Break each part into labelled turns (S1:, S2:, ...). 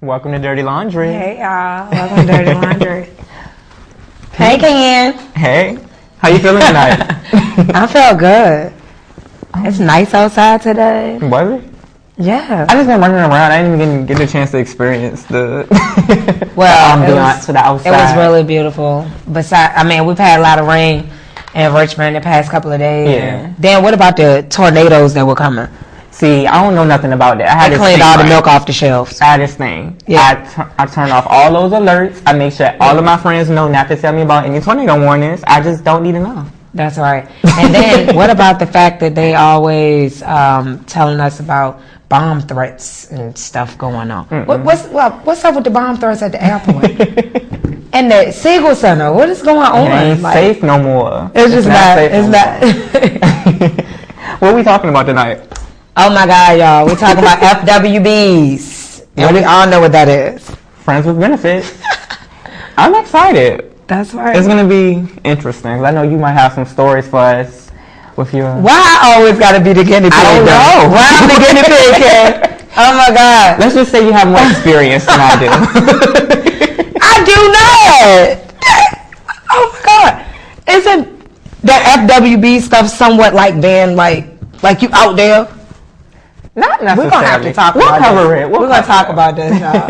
S1: Welcome to Dirty Laundry.
S2: Hey, y'all. Welcome to Dirty Laundry. Hey, Ken.
S1: Hey. How you feeling tonight?
S2: I feel good. It's nice outside today.
S1: Was it?
S2: Yeah.
S1: I just been running around. I didn't even get the chance to experience the
S2: ambiance
S1: to the outside.
S2: It was really beautiful. Besides, we've had a lot of rain in Richmond the past couple of days.
S1: Yeah.
S2: Then what about the tornadoes that were coming?
S1: See, I don't know nothing about that.
S2: I cleaned all the milk off the shelves.
S1: I had this thing.
S2: Yeah.
S1: I turn off all those alerts. I make sure all of my friends know not to tell me about any tornado warnings. I just don't need to know.
S2: That's right. And then what about the fact that they always telling us about bomb threats and stuff going on? What's up with the bomb threats at the airport? And the Siegel Center, what is going on?
S1: It ain't safe no more.
S2: It's just not. It's not.
S1: What are we talking about tonight?
S2: Oh my God, y'all! We're talking about FWBs. And we all know what that is.
S1: Friends with benefits. I'm excited.
S2: That's right.
S1: It's gonna be interesting. 'Cause I know you might have some stories for us with your.
S2: Why I always gotta be the guinea pig?
S1: I don't know.
S2: Why I'm the guinea pig? Ken? Oh my God!
S1: Let's just say you have more experience than I do.
S2: I do not. Oh my God! Isn't the FWB stuff somewhat like being like you out there?
S1: Not necessarily.
S2: We're gonna have to talk
S1: we'll
S2: about
S1: cover
S2: this.
S1: it.
S2: We're gonna talk about this, y'all.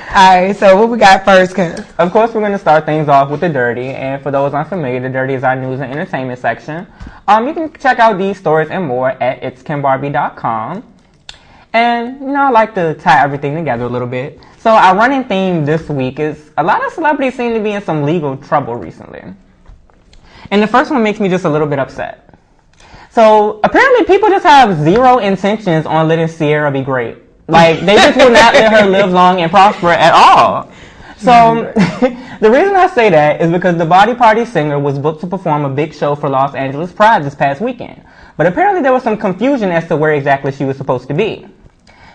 S2: Alright, so what we got first, Ken?
S1: Of course, we're gonna start things off with the dirty. And for those unfamiliar, the dirty is our news and entertainment section. You can check out these stories and more at KenBarbie.com. And I like to tie everything together a little bit. So our running theme this week is a lot of celebrities seem to be in some legal trouble recently. And the first one makes me just a little bit upset. So apparently people just have zero intentions on letting Ciara be great. Like, they just will not let her live long and prosper at all. So the reason I say that is because the Body Party singer was booked to perform a big show for Los Angeles Pride this past weekend. But apparently there was some confusion as to where exactly she was supposed to be.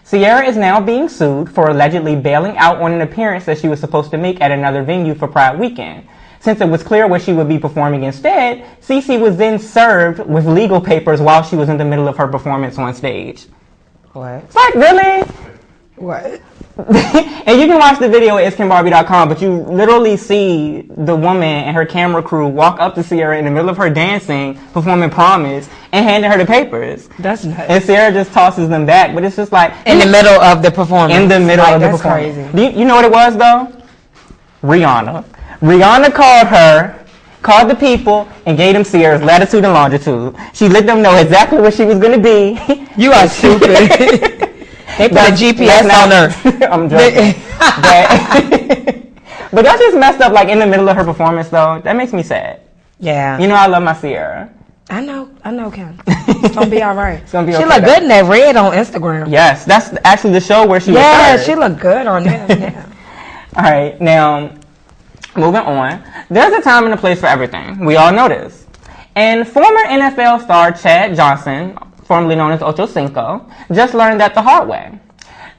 S1: Ciara is now being sued for allegedly bailing out on an appearance that she was supposed to make at another venue for Pride weekend. Since it was clear where she would be performing instead, Cece was then served with legal papers while she was in the middle of her performance on stage.
S2: What?
S1: It's like, really?
S2: What?
S1: And you can watch the video at KenBarbie.com, but you literally see the woman and her camera crew walk up to Ciara in the middle of her dancing, performing Promise, and handing her the papers.
S2: That's nuts.
S1: And Ciara just tosses them back, but it's just like...
S2: In the middle of the performance.
S1: In the middle of the performance.
S2: That's crazy.
S1: You know what it was, though? Rihanna. Rihanna called the people, and gave them Ciara's latitude and longitude. She let them know exactly where she was going to be.
S2: You are stupid. They put a GPS on her.
S1: I'm joking. But that's just messed up, like, in the middle of her performance, though. That makes me sad.
S2: Yeah.
S1: You know I love my Ciara.
S2: I know, Ken. It's going to be all right.
S1: It's going to be okay.
S2: She look good in that red on Instagram.
S1: Yes, that's actually the show where she was
S2: Yeah,
S1: third.
S2: she look good on there. Yeah.
S1: All right, now... Moving on, there's a time and a place for everything. We all know this. And former NFL star Chad Johnson, formerly known as Ochocinco, just learned that the hard way.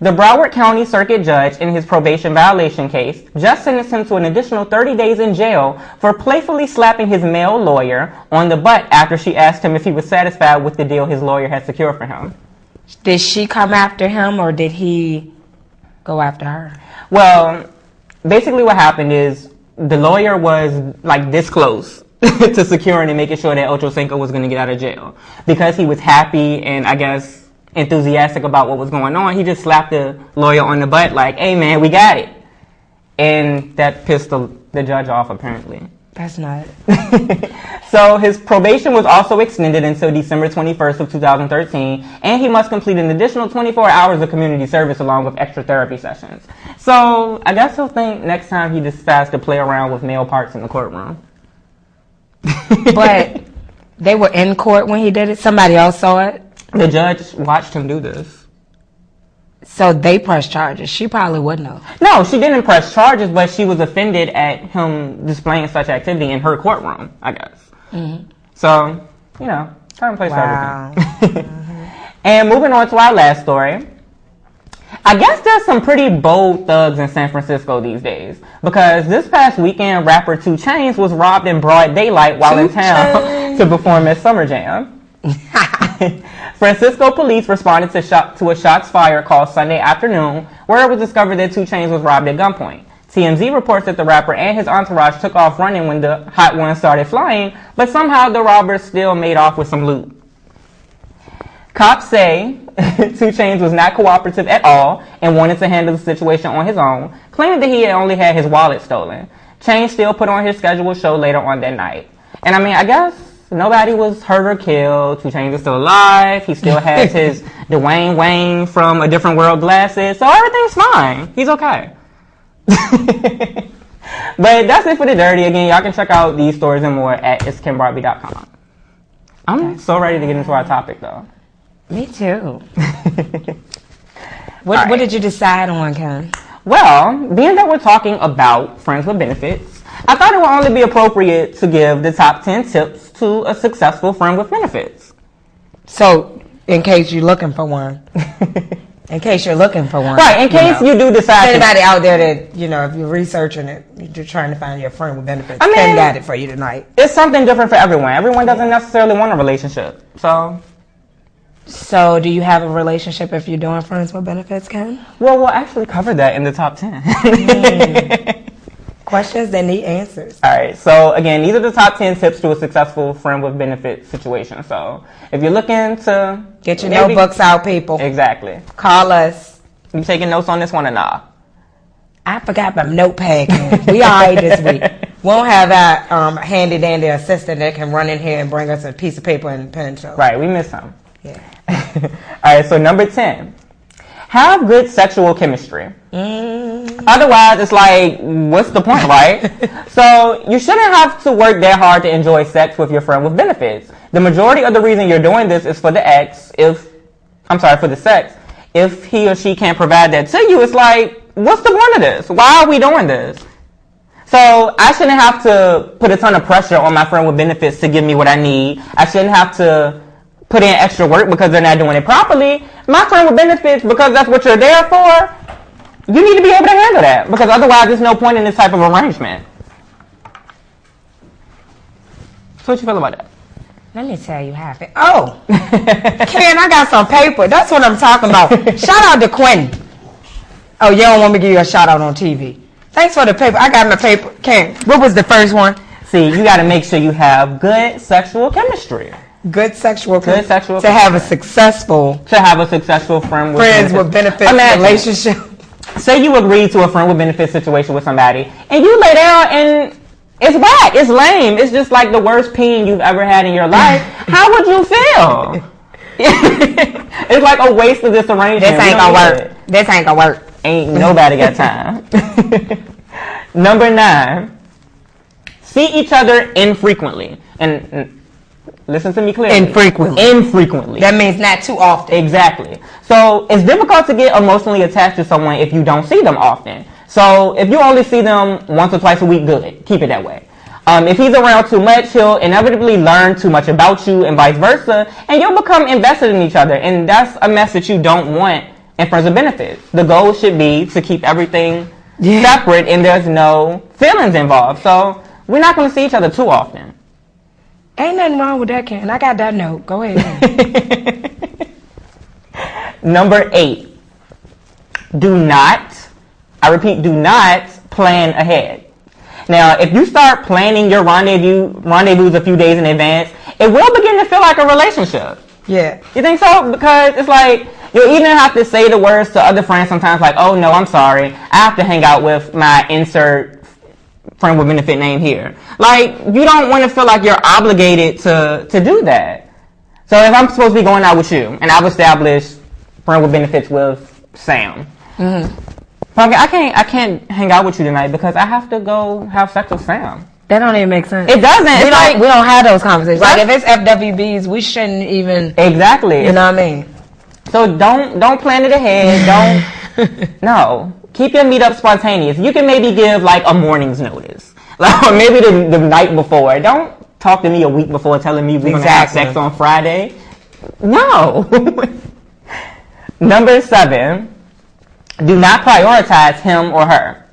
S1: The Broward County Circuit Judge in his probation violation case just sentenced him to an additional 30 days in jail for playfully slapping his male lawyer on the butt after she asked him if he was satisfied with the deal his lawyer had secured for him.
S2: Did she come after him or did he go after her?
S1: Well, basically what happened is the lawyer was like this close to securing and making sure that Ochocinco was going to get out of jail. Because he was happy and I guess enthusiastic about what was going on, he just slapped the lawyer on the butt like, hey man, we got it. And that pissed the judge off apparently.
S2: That's not.
S1: So his probation was also extended until December 21st of 2013, and he must complete an additional 24 hours of community service along with extra therapy sessions. So I guess he'll think next time he decides to play around with male parts in the courtroom.
S2: But they were in court when he did it? Somebody else saw it?
S1: The judge watched him do this.
S2: So they pressed charges. She probably wouldn't have.
S1: No, she didn't press charges, but she was offended at him displaying such activity in her courtroom, I guess. Mm-hmm. So, time and place for everything. And moving on to our last story. I guess there's some pretty bold thugs in San Francisco these days. Because this past weekend, rapper Chainz was robbed in broad daylight while in town to perform at Summer Jam. Francisco police responded to a shots fired call Sunday afternoon, where it was discovered that 2 Chainz was robbed at gunpoint. TMZ reports that the rapper and his entourage took off running when the Hot Ones started flying, but somehow the robbers still made off with some loot. Cops say 2 Chainz was not cooperative at all and wanted to handle the situation on his own, claiming that he had only had his wallet stolen. Chainz still put on his scheduled show later on that night. And I mean, I guess nobody was hurt or killed. 2 Chainz is still alive. He still has his Dwayne Wayne from A Different World glasses, so everything's fine. He's okay. But that's it for the dirty. Again, y'all can check out these stories and more at itskenbarbie.com. I'm so ready to get into our topic, though.
S2: Me too. What did you decide on, Ken?
S1: Well, being that we're talking about friends with benefits, I thought it would only be appropriate to give the top 10 tips to a successful friend with benefits.
S2: So, in case you're looking for one. In case you're looking for one.
S1: Right, in case you do decide
S2: anybody out there that, if you're researching it, you're trying to find your friend with benefits, Ken got it for you tonight.
S1: It's something different for everyone. Everyone doesn't necessarily want a relationship.
S2: So, do you have a relationship if you're doing friends with benefits, Ken?
S1: Well, we'll actually cover that in the top 10.
S2: Questions that need answers.
S1: All right. So, again, these are the top 10 tips to a successful friend with benefits situation. So, if you're looking to...
S2: Get your notebooks out, people.
S1: Exactly.
S2: Call us.
S1: You taking notes on this one or not?
S2: I forgot my notepad, Ken. We all right this week. We don't have our handy-dandy assistant that can run in here and bring us a piece of paper and pen. So.
S1: Right. We miss him.
S2: Yeah.
S1: All right, so number 10, have good sexual chemistry. Otherwise, it's like, what's the point, right? So you shouldn't have to work that hard to enjoy sex with your friend with benefits. The majority of the reason you're doing this is for the for the sex. If he or she can't provide that to you, it's like, what's the point of this? Why are we doing this? So I shouldn't have to put a ton of pressure on my friend with benefits to give me what I need. I shouldn't have to put in extra work because they're not doing it properly. My friend with benefits, because that's what you're there for, you need to be able to handle that, because otherwise there's no point in this type of arrangement. So what you feel about that?
S2: Let me tell you how. Oh, Ken, I got some paper. That's what I'm talking about. Shout out to Quinn. Oh, you don't want me to give you a shout out on TV. Thanks for the paper. I got my paper. Ken, what was the first one?
S1: See, you got to make sure you have good sexual chemistry.
S2: Good sexual
S1: chemistry.
S2: To have a successful
S1: friend
S2: with benefits relationship.
S1: Say you agree to a friend with benefits situation with somebody, and you lay down and it's whack, it's lame, it's just like the worst peeing you've ever had in your life. How would you feel? It's like a waste of this arrangement.
S2: This ain't gonna work.
S1: Ain't nobody got time. Number 9, see each other infrequently. And listen to me clearly. Infrequently.
S2: That means not too often.
S1: Exactly. So it's difficult to get emotionally attached to someone if you don't see them often. So if you only see them once or twice a week, good. Keep it that way. If he's around too much, he'll inevitably learn too much about you and vice versa, and you'll become invested in each other. And that's a mess that you don't want in friends with benefits. The goal should be to keep everything separate and there's no feelings involved. So we're not going to see each other too often.
S2: Ain't nothing wrong with that, Ken. I got that note. Go ahead.
S1: Number 8, do not plan ahead. Now, if you start planning your rendezvous a few days in advance, it will begin to feel like a relationship.
S2: Yeah.
S1: You think so? Because it's like, you'll even have to say the words to other friends sometimes, like, oh no, I'm sorry, I have to hang out with my insert friend with benefit name here. Like, you don't want to feel like you're obligated to do that. So if I'm supposed to be going out with you, and I've established friend with benefits with Sam, I can't hang out with you tonight because I have to go have sex with Sam.
S2: That don't even make sense.
S1: It doesn't.
S2: We don't have those conversations. Like, if it's FWBs, we shouldn't even.
S1: Exactly.
S2: You know what I mean?
S1: So don't plan it ahead. No. Keep your meetup spontaneous. You can maybe give like a morning's notice. Like, or maybe the night before. Don't talk to me a week before telling me we're going to have sex on Friday. No. Number 7, do not prioritize him or her.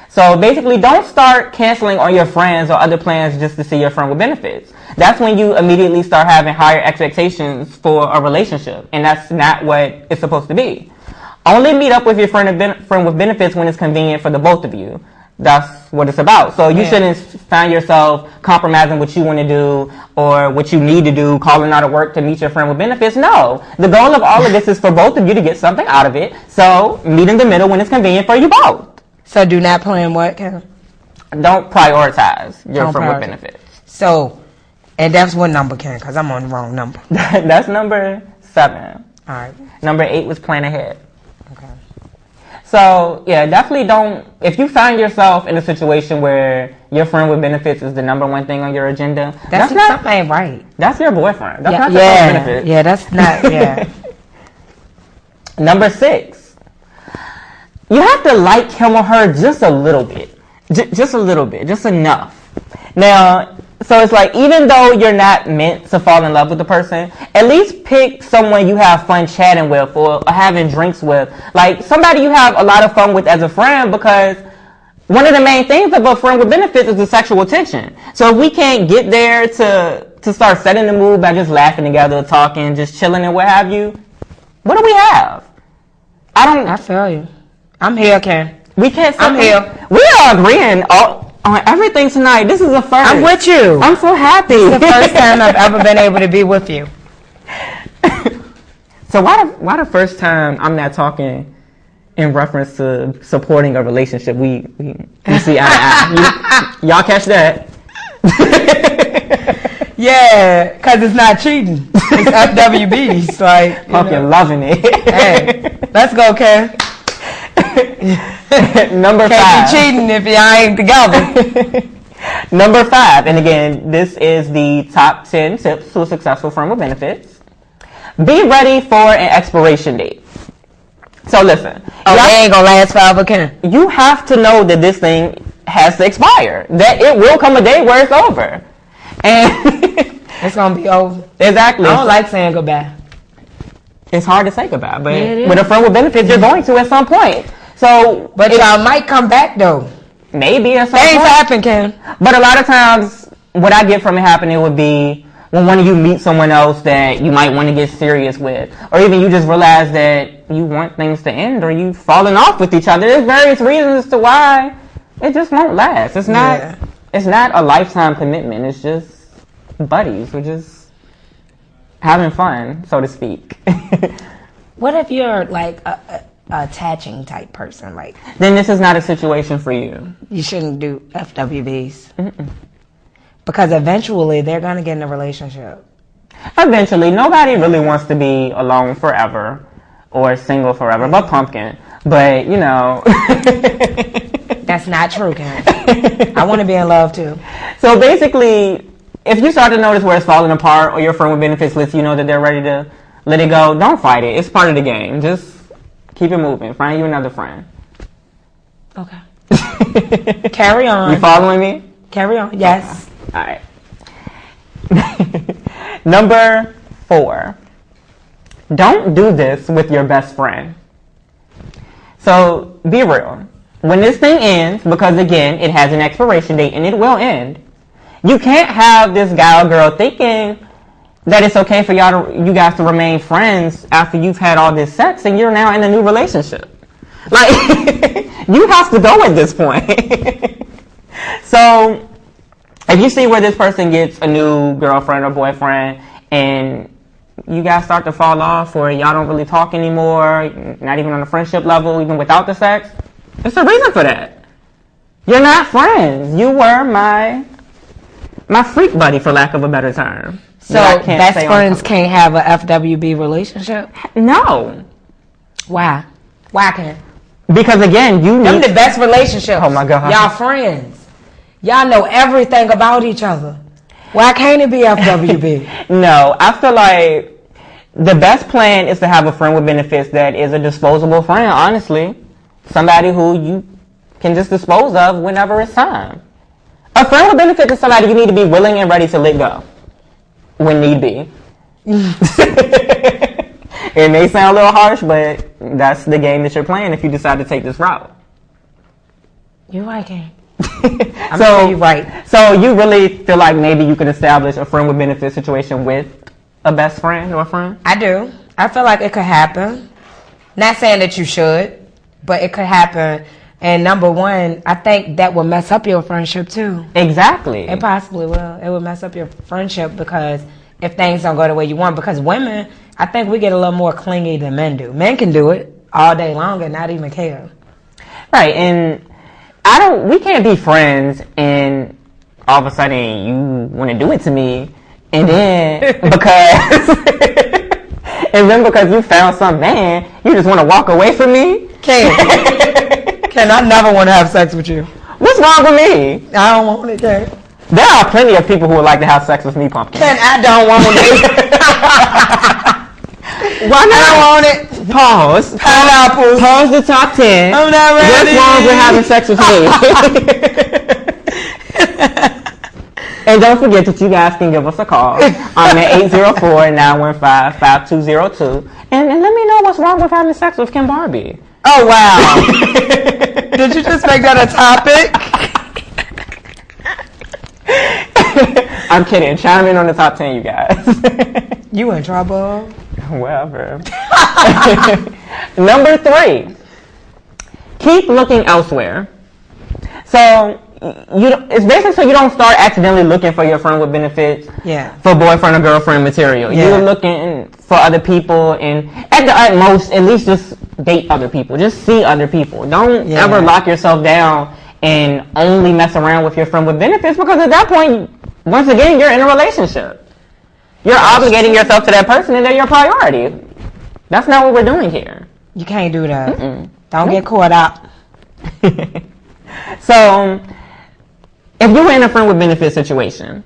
S1: So basically, don't start canceling on your friends or other plans just to see your friend with benefits. that's when you immediately start having higher expectations for a relationship. And that's not what it's supposed to be. Only meet up with your friend with benefits when it's convenient for the both of you. That's what it's about. So you shouldn't find yourself compromising what you want to do or what you need to do, calling out of work to meet your friend with benefits. No. The goal of all of this is for both of you to get something out of it. So meet in the middle when it's convenient for you both.
S2: So do not plan what, Kim?
S1: Don't prioritize your friend with benefits.
S2: So, and that's what number, Kim? Because I'm on the wrong number.
S1: That's number 7.
S2: All right.
S1: Number 8 was plan ahead.
S2: Okay.
S1: So, yeah, definitely don't, if you find yourself in a situation where your friend with benefits is the number one thing on your agenda,
S2: that's not, something ain't right.
S1: That's your boyfriend. That's not your friend with benefits.
S2: Yeah, that's not,
S1: Number 6, you have to like him or her just a little bit. Just a little bit. Just enough. Now, so it's like, even though you're not meant to fall in love with the person, at least pick someone you have fun chatting with or having drinks with. Like, somebody you have a lot of fun with as a friend, because one of the main things of a friend with benefits is the sexual tension. So if we can't get there to start setting the mood by just laughing together, talking, just chilling and what have you, what do we have?
S2: I feel you. I'm here, Ken.
S1: We can't.
S2: I'm here.
S1: We are agreeing on everything tonight. This is a first.
S2: I'm with you.
S1: I'm so happy.
S2: It's the first time I've ever been able to be with you.
S1: So why the first time I'm not talking in reference to supporting a relationship? We see eye to eye. Y'all catch that?
S2: Yeah, because it's not cheating. It's FWBs. Like,
S1: fucking loving it.
S2: Hey, let's go, Ken.
S1: Number 5.
S2: Can't be cheating if y'all ain't together.
S1: Number 5, and again, this is the top 10 tips to a successful friend with benefits. Be ready for an expiration date. So listen.
S2: Oh, they ain't gonna last forever, Ken.
S1: You have to know that this thing has to expire. That it will come a day where it's over. And
S2: it's gonna be over.
S1: Exactly.
S2: I don't like saying goodbye.
S1: It's hard to say goodbye, but with a friend with benefits, you're going to at some point. So,
S2: but y'all might come back though.
S1: Maybe at some
S2: Things
S1: point.
S2: happen, Ken.
S1: But a lot of times, what I get from it happening would be when one of you meet someone else that you might want to get serious with, or even you just realize that you want things to end, or you've fallen off with each other. There's various reasons as to why it just won't last. It's not. Yeah. It's not a lifetime commitment. It's just buddies. We're just having fun, so to speak.
S2: What if you're like a attaching type person? Like,
S1: then this is not a situation for you.
S2: You shouldn't do FWBs. Mm-mm. Because eventually they're going to get in a relationship.
S1: Eventually. Nobody really wants to be alone forever or single forever, but Pumpkin. But, you know.
S2: That's not true, Karen. I want to be in love too.
S1: So basically, if you start to notice where it's falling apart, or your friend with benefits lets you know that they're ready to let it go, don't fight it. It's part of the game. Just keep it moving. Find you another friend.
S2: Okay. Carry on.
S1: You following me?
S2: Carry on. Yes.
S1: Okay. All right. Number 4. Don't do this with your best friend. So be real. When this thing ends, because again, it has an expiration date and it will end, you can't have this guy or girl thinking that it's okay for you guys to remain friends after you've had all this sex and you're now in a new relationship. Like, you have to go at this point. So, if you see where this person gets a new girlfriend or boyfriend and you guys start to fall off, or y'all don't really talk anymore, not even on a friendship level, even without the sex, there's a reason for that. You're not friends. You were my freak buddy, for lack of a better term.
S2: So best friends can't have a FWB relationship?
S1: No.
S2: Why? Why can't?
S1: Because again,
S2: them the best relationships.
S1: Oh my God.
S2: Y'all friends. Y'all know everything about each other. Why can't it be FWB?
S1: No, I feel like the best plan is to have a friend with benefits that is a disposable friend, honestly. Somebody who you can just dispose of whenever it's time. A friend with benefits is somebody you need to be willing and ready to let go when need be. It may sound a little harsh, but that's the game that you're playing if you decide to take this route.
S2: You're right, Ken. I'm sure you're right.
S1: So you really feel like maybe you could establish a friend with benefits situation with a best friend or a friend?
S2: I do. I feel like it could happen. Not saying that you should, but it could happen. And number one, I think that will mess up your friendship too.
S1: Exactly.
S2: It possibly will. It will mess up your friendship because if things don't go the way you want. Because women, I think we get a little more clingy than men do. Men can do it all day long and not even care.
S1: Right, and we can't be friends and all of a sudden you want to do it to me and then because you found some man, you just want to walk away from me?
S2: Ken, I never want to have sex with you.
S1: What's wrong with me?
S2: I don't want it, Ken.
S1: There are plenty of people who would like to have sex with me, Pumpkin.
S2: Ken, I don't want it.
S1: Why not?
S2: I don't want it.
S1: Pause.
S2: Pineapples.
S1: Pause the top 10.
S2: I'm not ready.
S1: What's wrong with having sex with me? And don't forget that you guys can give us a call on at 804-915-5202 and let me know what's wrong with having sex with KenBarbie.
S2: Oh, wow. Did you just make that a topic?
S1: I'm kidding. Chime in on the top 10, you guys.
S2: You in trouble?
S1: Whatever. Number 3, keep looking elsewhere. So it's basically so you don't start accidentally looking for your friend with benefits.
S2: Yeah.
S1: For boyfriend or girlfriend material.
S2: Yeah.
S1: You're looking for other people, and at the utmost, at least just date other people. Just see other people. Don't ever lock yourself down and only mess around with your friend with benefits, because at that point, once again, you're in a relationship. You're obligating yourself to that person, and they're your priority. That's not what we're doing here.
S2: You can't do that. Don't get caught up.
S1: So, if you were in a friend with benefits situation,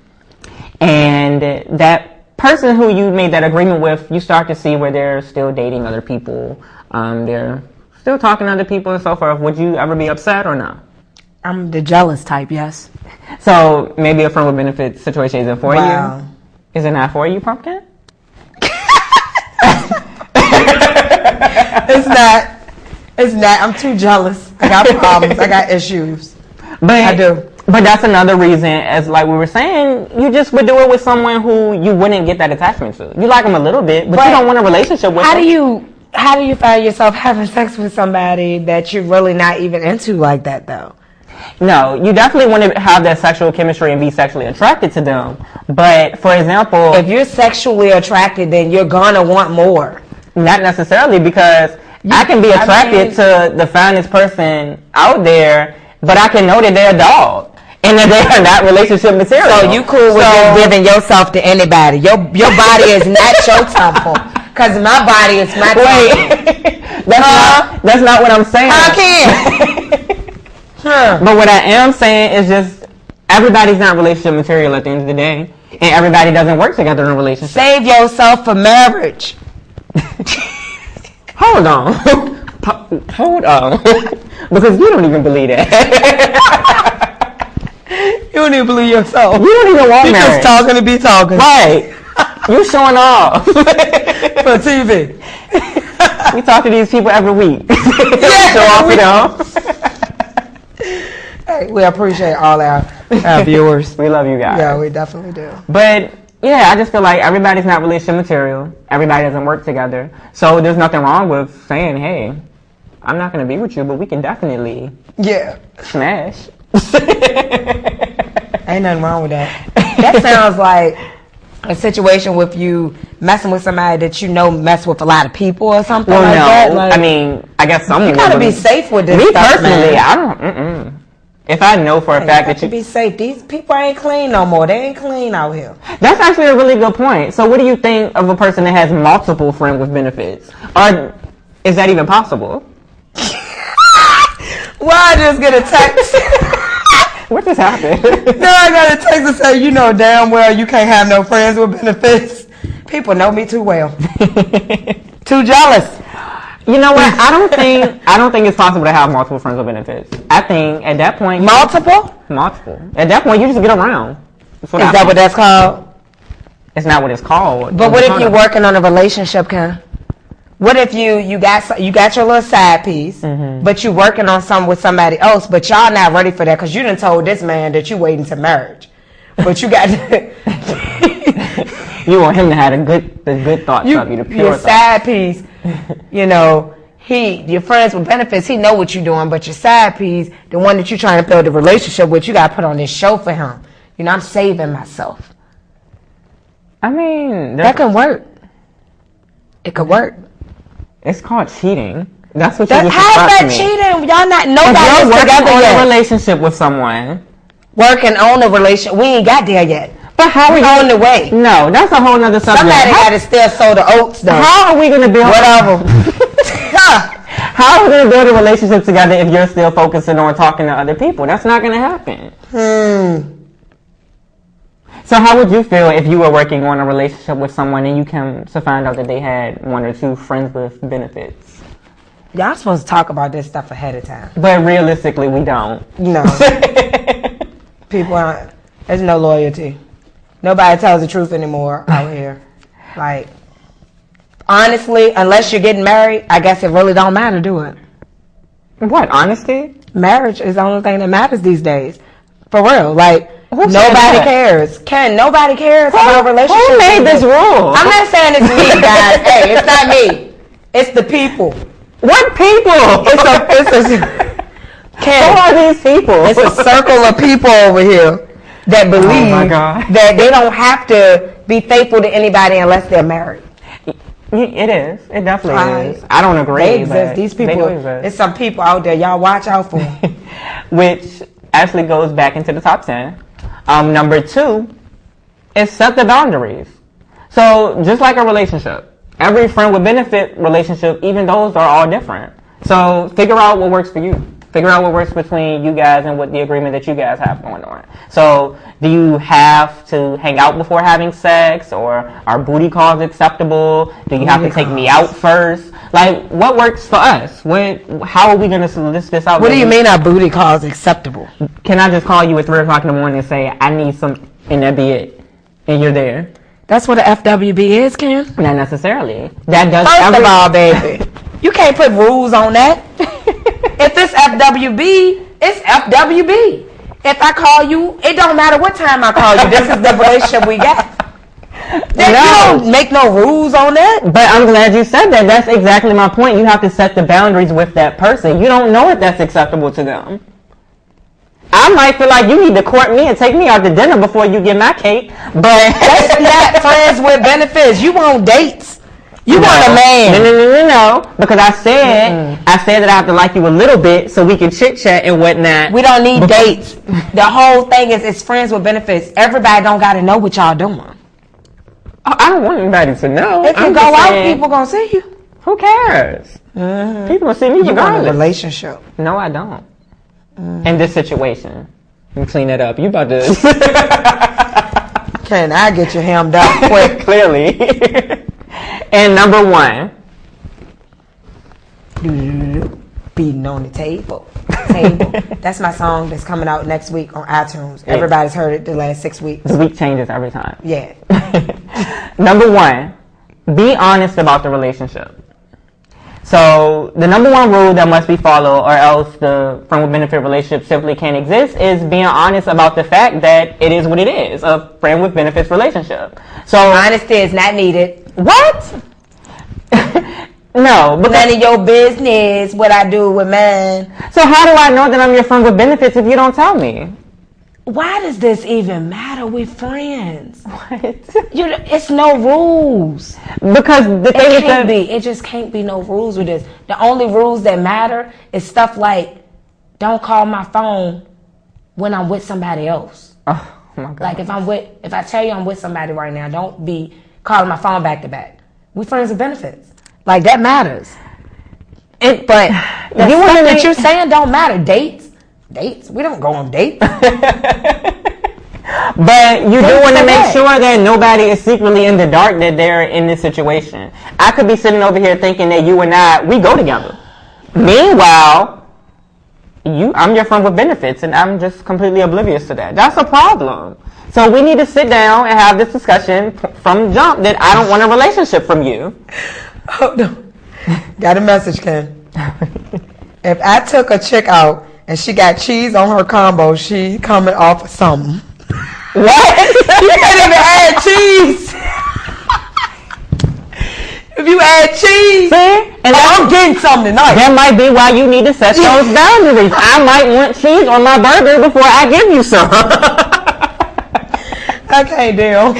S1: and that person who you made that agreement with, you start to see where they're still dating other people, they're still talking to other people and so forth, would you ever be upset or not?
S2: I'm the jealous type, yes.
S1: So, maybe a friend with benefits situation isn't for you? Is it not for you, Pumpkin?
S2: It's not. It's not. I'm too jealous. I got problems. I got issues.
S1: But
S2: I do.
S1: But that's another reason, as like we were saying, you just would do it with someone who you wouldn't get that attachment to. You like them a little bit, but you don't want a relationship with them.
S2: How do you find yourself having sex with somebody that you're really not even into like that, though?
S1: No, you definitely want to have that sexual chemistry and be sexually attracted to them. But, for example...
S2: If you're sexually attracted, then you're going to want more.
S1: Not necessarily, because I can be attracted to the finest person out there, but I can know that they're a dog. And that they're not relationship material.
S2: So you cool with just giving yourself to anybody. Your body is not your temple. Because my body is my temple.
S1: That's not what I'm saying.
S2: How can?
S1: But what I am saying is just everybody's not relationship material at the end of the day, and everybody doesn't work together in a relationship.
S2: Save yourself for marriage.
S1: Hold on. Hold on. Because you don't even believe that.
S2: You don't even believe yourself.
S1: You don't even want marriage.
S2: You're just talking to be talking.
S1: Right. You showing off.
S2: For TV.
S1: We talk to these people every week.
S2: Yeah,
S1: show off for them.
S2: Hey, we appreciate all our viewers.
S1: We love you guys.
S2: Yeah, we definitely do.
S1: But yeah, I just feel like everybody's not relationship material. Everybody doesn't work together. So there's nothing wrong with saying, hey, I'm not going to be with you, but we can definitely smash.
S2: Ain't nothing wrong with that. That sounds like a situation with you messing with somebody that you know mess with a lot of people or something like that. Like,
S1: I mean, I guess someone.
S2: You gotta be safe with this
S1: me
S2: stuff,
S1: personally,
S2: man.
S1: I don't. If I know for a fact that you
S2: be safe, these people ain't clean no more. They ain't clean out here.
S1: That's actually a really good point. So, what do you think of a person that has multiple friends with benefits? Or is that even possible?
S2: Well, I just get a text.
S1: What just happened?
S2: No, I got a text that say, you know damn well you can't have no friends with benefits. People know me too well. Too jealous.
S1: You know what? I don't think it's possible to have multiple friends with benefits. I think at that point
S2: multiple.
S1: At that point, you just get around.
S2: Is that what that's called?
S1: It's not what it's called.
S2: But what if you're working on a relationship, Ken? What if you got your little side piece, but you working on something with somebody else, but y'all not ready for that because you done told this man that you waiting to marriage, but you got
S1: you want him to have the good thoughts of you, the pure
S2: your
S1: thoughts.
S2: side piece. You know, your friends with benefits, he know what you're doing, but your side piece, the one that you're trying to build a relationship with, you got to put on this show for him. You know, I'm saving myself.
S1: I mean,
S2: that can work. It could work.
S1: It's called cheating. That's what
S2: How's that cheating? Y'all not nobody's together yet.
S1: On a relationship with someone.
S2: Working on a relationship. We ain't got there yet.
S1: But how are we
S2: on the way?
S1: No, that's a whole nother subject.
S2: Somebody got to still sow the oats though.
S1: How are we going to build
S2: whatever?
S1: How are we going to build a relationship together if you're still focusing on talking to other people? That's not going to happen. So how would you feel if you were working on a relationship with someone and you came to find out that they had one or two friends with benefits?
S2: Y'all supposed to talk about this stuff ahead of time.
S1: But realistically, we don't.
S2: No. People aren't. There's no loyalty. Nobody tells the truth anymore out here. Like, honestly, unless you're getting married, I guess it really don't matter, do it?
S1: What, honesty?
S2: Marriage is the only thing that matters these days. For real. Like, nobody cares. Nobody cares about relationships.
S1: Who made this rule?
S2: I'm not saying it's me, guys. Hey, it's not me. It's the people.
S1: What people? Who are these people?
S2: It's a circle of people over here that believe that they don't have to be faithful to anybody unless they're married.
S1: It is. It definitely is. I don't agree.
S2: They exist. These people, there's some people out there. Y'all watch out for them.
S1: Which actually goes back into the top 10. Number 2 is set the boundaries. So just like a relationship, every friend with benefit relationship, even those are all different. So figure out what works for you. Figure out what works between you guys and what the agreement that you guys have going on. So do you have to hang out before having sex, or are booty calls acceptable? Do you have to take me out first? Like, what works for us? How are we going to list this out?
S2: What do you mean our booty calls acceptable?
S1: Can I just call you at 3 o'clock in the morning and say, I need some, and that be it, and you're there?
S2: That's what a FWB is, Ken?
S1: Not necessarily. That does.
S2: First of all, baby, you can't put rules on that. If it's FWB, it's FWB. If I call you, it don't matter what time I call you. This is the relationship we got. You don't make no rules on that.
S1: But I'm glad you said that. That's exactly my point. You have to set the boundaries with that person. You don't know if that's acceptable to them. I might feel like you need to court me and take me out to dinner before you get my cake, but
S2: that's not friends with benefits. You want dates. You want a man.
S1: No. Because I said that I have to like you a little bit so we can chit chat and whatnot.
S2: We don't need dates. The whole thing is it's friends with benefits. Everybody don't got to know what y'all doing.
S1: I don't want anybody to know.
S2: If you go out, people gonna see you.
S1: Who cares? People gonna see me regardless.
S2: You want a relationship?
S1: No, I don't. In this situation, let me clean that up. You about to?
S2: Can I get your hemmed up quick?
S1: Clearly. And number 1,
S2: beating on the table. That's my song that's coming out next week on iTunes. Yeah. Everybody's heard it the last 6 weeks.
S1: The week changes every time.
S2: Yeah.
S1: Number 1, be honest about the relationship. So the number 1 rule that must be followed, or else the friend with benefit relationship simply can't exist, is being honest about the fact that it is what it is, a friend with benefits relationship. So
S2: honesty is not needed.
S1: What? No, because
S2: none of your business what I do with mine.
S1: So how do I know that I'm your friend with benefits if you don't tell me?
S2: Why does this even matter? We're friends.
S1: What?
S2: It's no rules.
S1: Because the thing is that
S2: it just can't be no rules with this. The only rules that matter is stuff like don't call my phone when I'm with somebody else.
S1: Oh my God.
S2: Like if I tell you I'm with somebody right now, don't be calling my phone back to back. We friends with benefits. Like that matters. But the stuff that you're saying don't matter. Dates? We don't go on dates.
S1: But you do want to make sure that nobody is secretly in the dark that they're in this situation. I could be sitting over here thinking that you and we go together. Meanwhile, I'm your friend with benefits and I'm just completely oblivious to that. That's a problem. So we need to sit down and have this discussion from jump that I don't want a relationship from you.
S2: Oh, no. Got a message, Ken. If I took a chick out and she got cheese on her combo, she coming off of something.
S1: What?
S2: You can't even add cheese. If you add cheese,
S1: and
S2: I'm getting something tonight.
S1: That might be why you need to set those boundaries. I might want cheese on my burger before I give you some.
S2: I can't deal.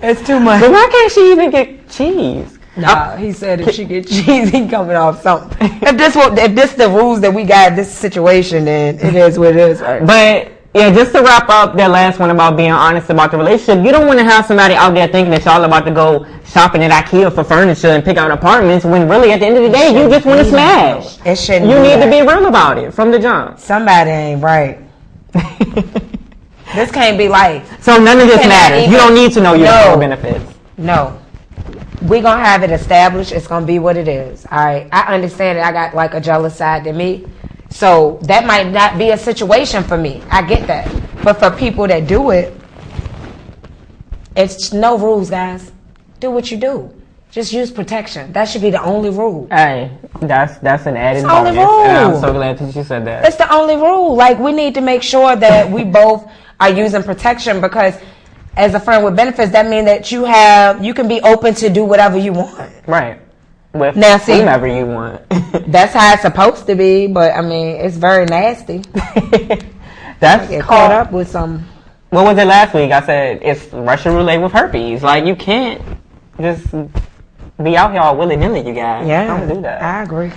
S2: It's too much.
S1: But why can't she even get cheese?
S2: Nah, he said if she get cheese, he coming off something. If this the rules that we got, this situation, then it is what it is. Right?
S1: But yeah, just to wrap up that last one about being honest about the relationship, you don't want to have somebody out there thinking that y'all about to go shopping at IKEA for furniture and pick out apartments when really at the end of the day you just want to smash.
S2: It shouldn't.
S1: You need to be real about it from the jump.
S2: Somebody ain't right. This can't be life.
S1: So none of this matters. You don't need to know your benefits.
S2: No. We're going to have it established. It's going to be what it is. All right. I understand that I got like a jealous side to me. So that might not be a situation for me. I get that. But for people that do it, it's no rules, guys. Do what you do. Just use protection. That should be the only rule.
S1: Hey, that's an added
S2: bonus.
S1: Only rule. And I'm so glad that you said that.
S2: It's the only rule. Like, we need to make sure that we both are using protection, because as a friend with benefits, that means that you can be open to do whatever you want.
S1: Right. With
S2: see,
S1: whomever you want.
S2: That's how it's supposed to be, but I mean, it's very nasty.
S1: That's
S2: get caught up with some.
S1: What was it last week? I said it's Russian roulette with herpes. Like, you can't just be out here all willy-nilly, you guys.
S2: Yeah,
S1: don't do that.
S2: I agree,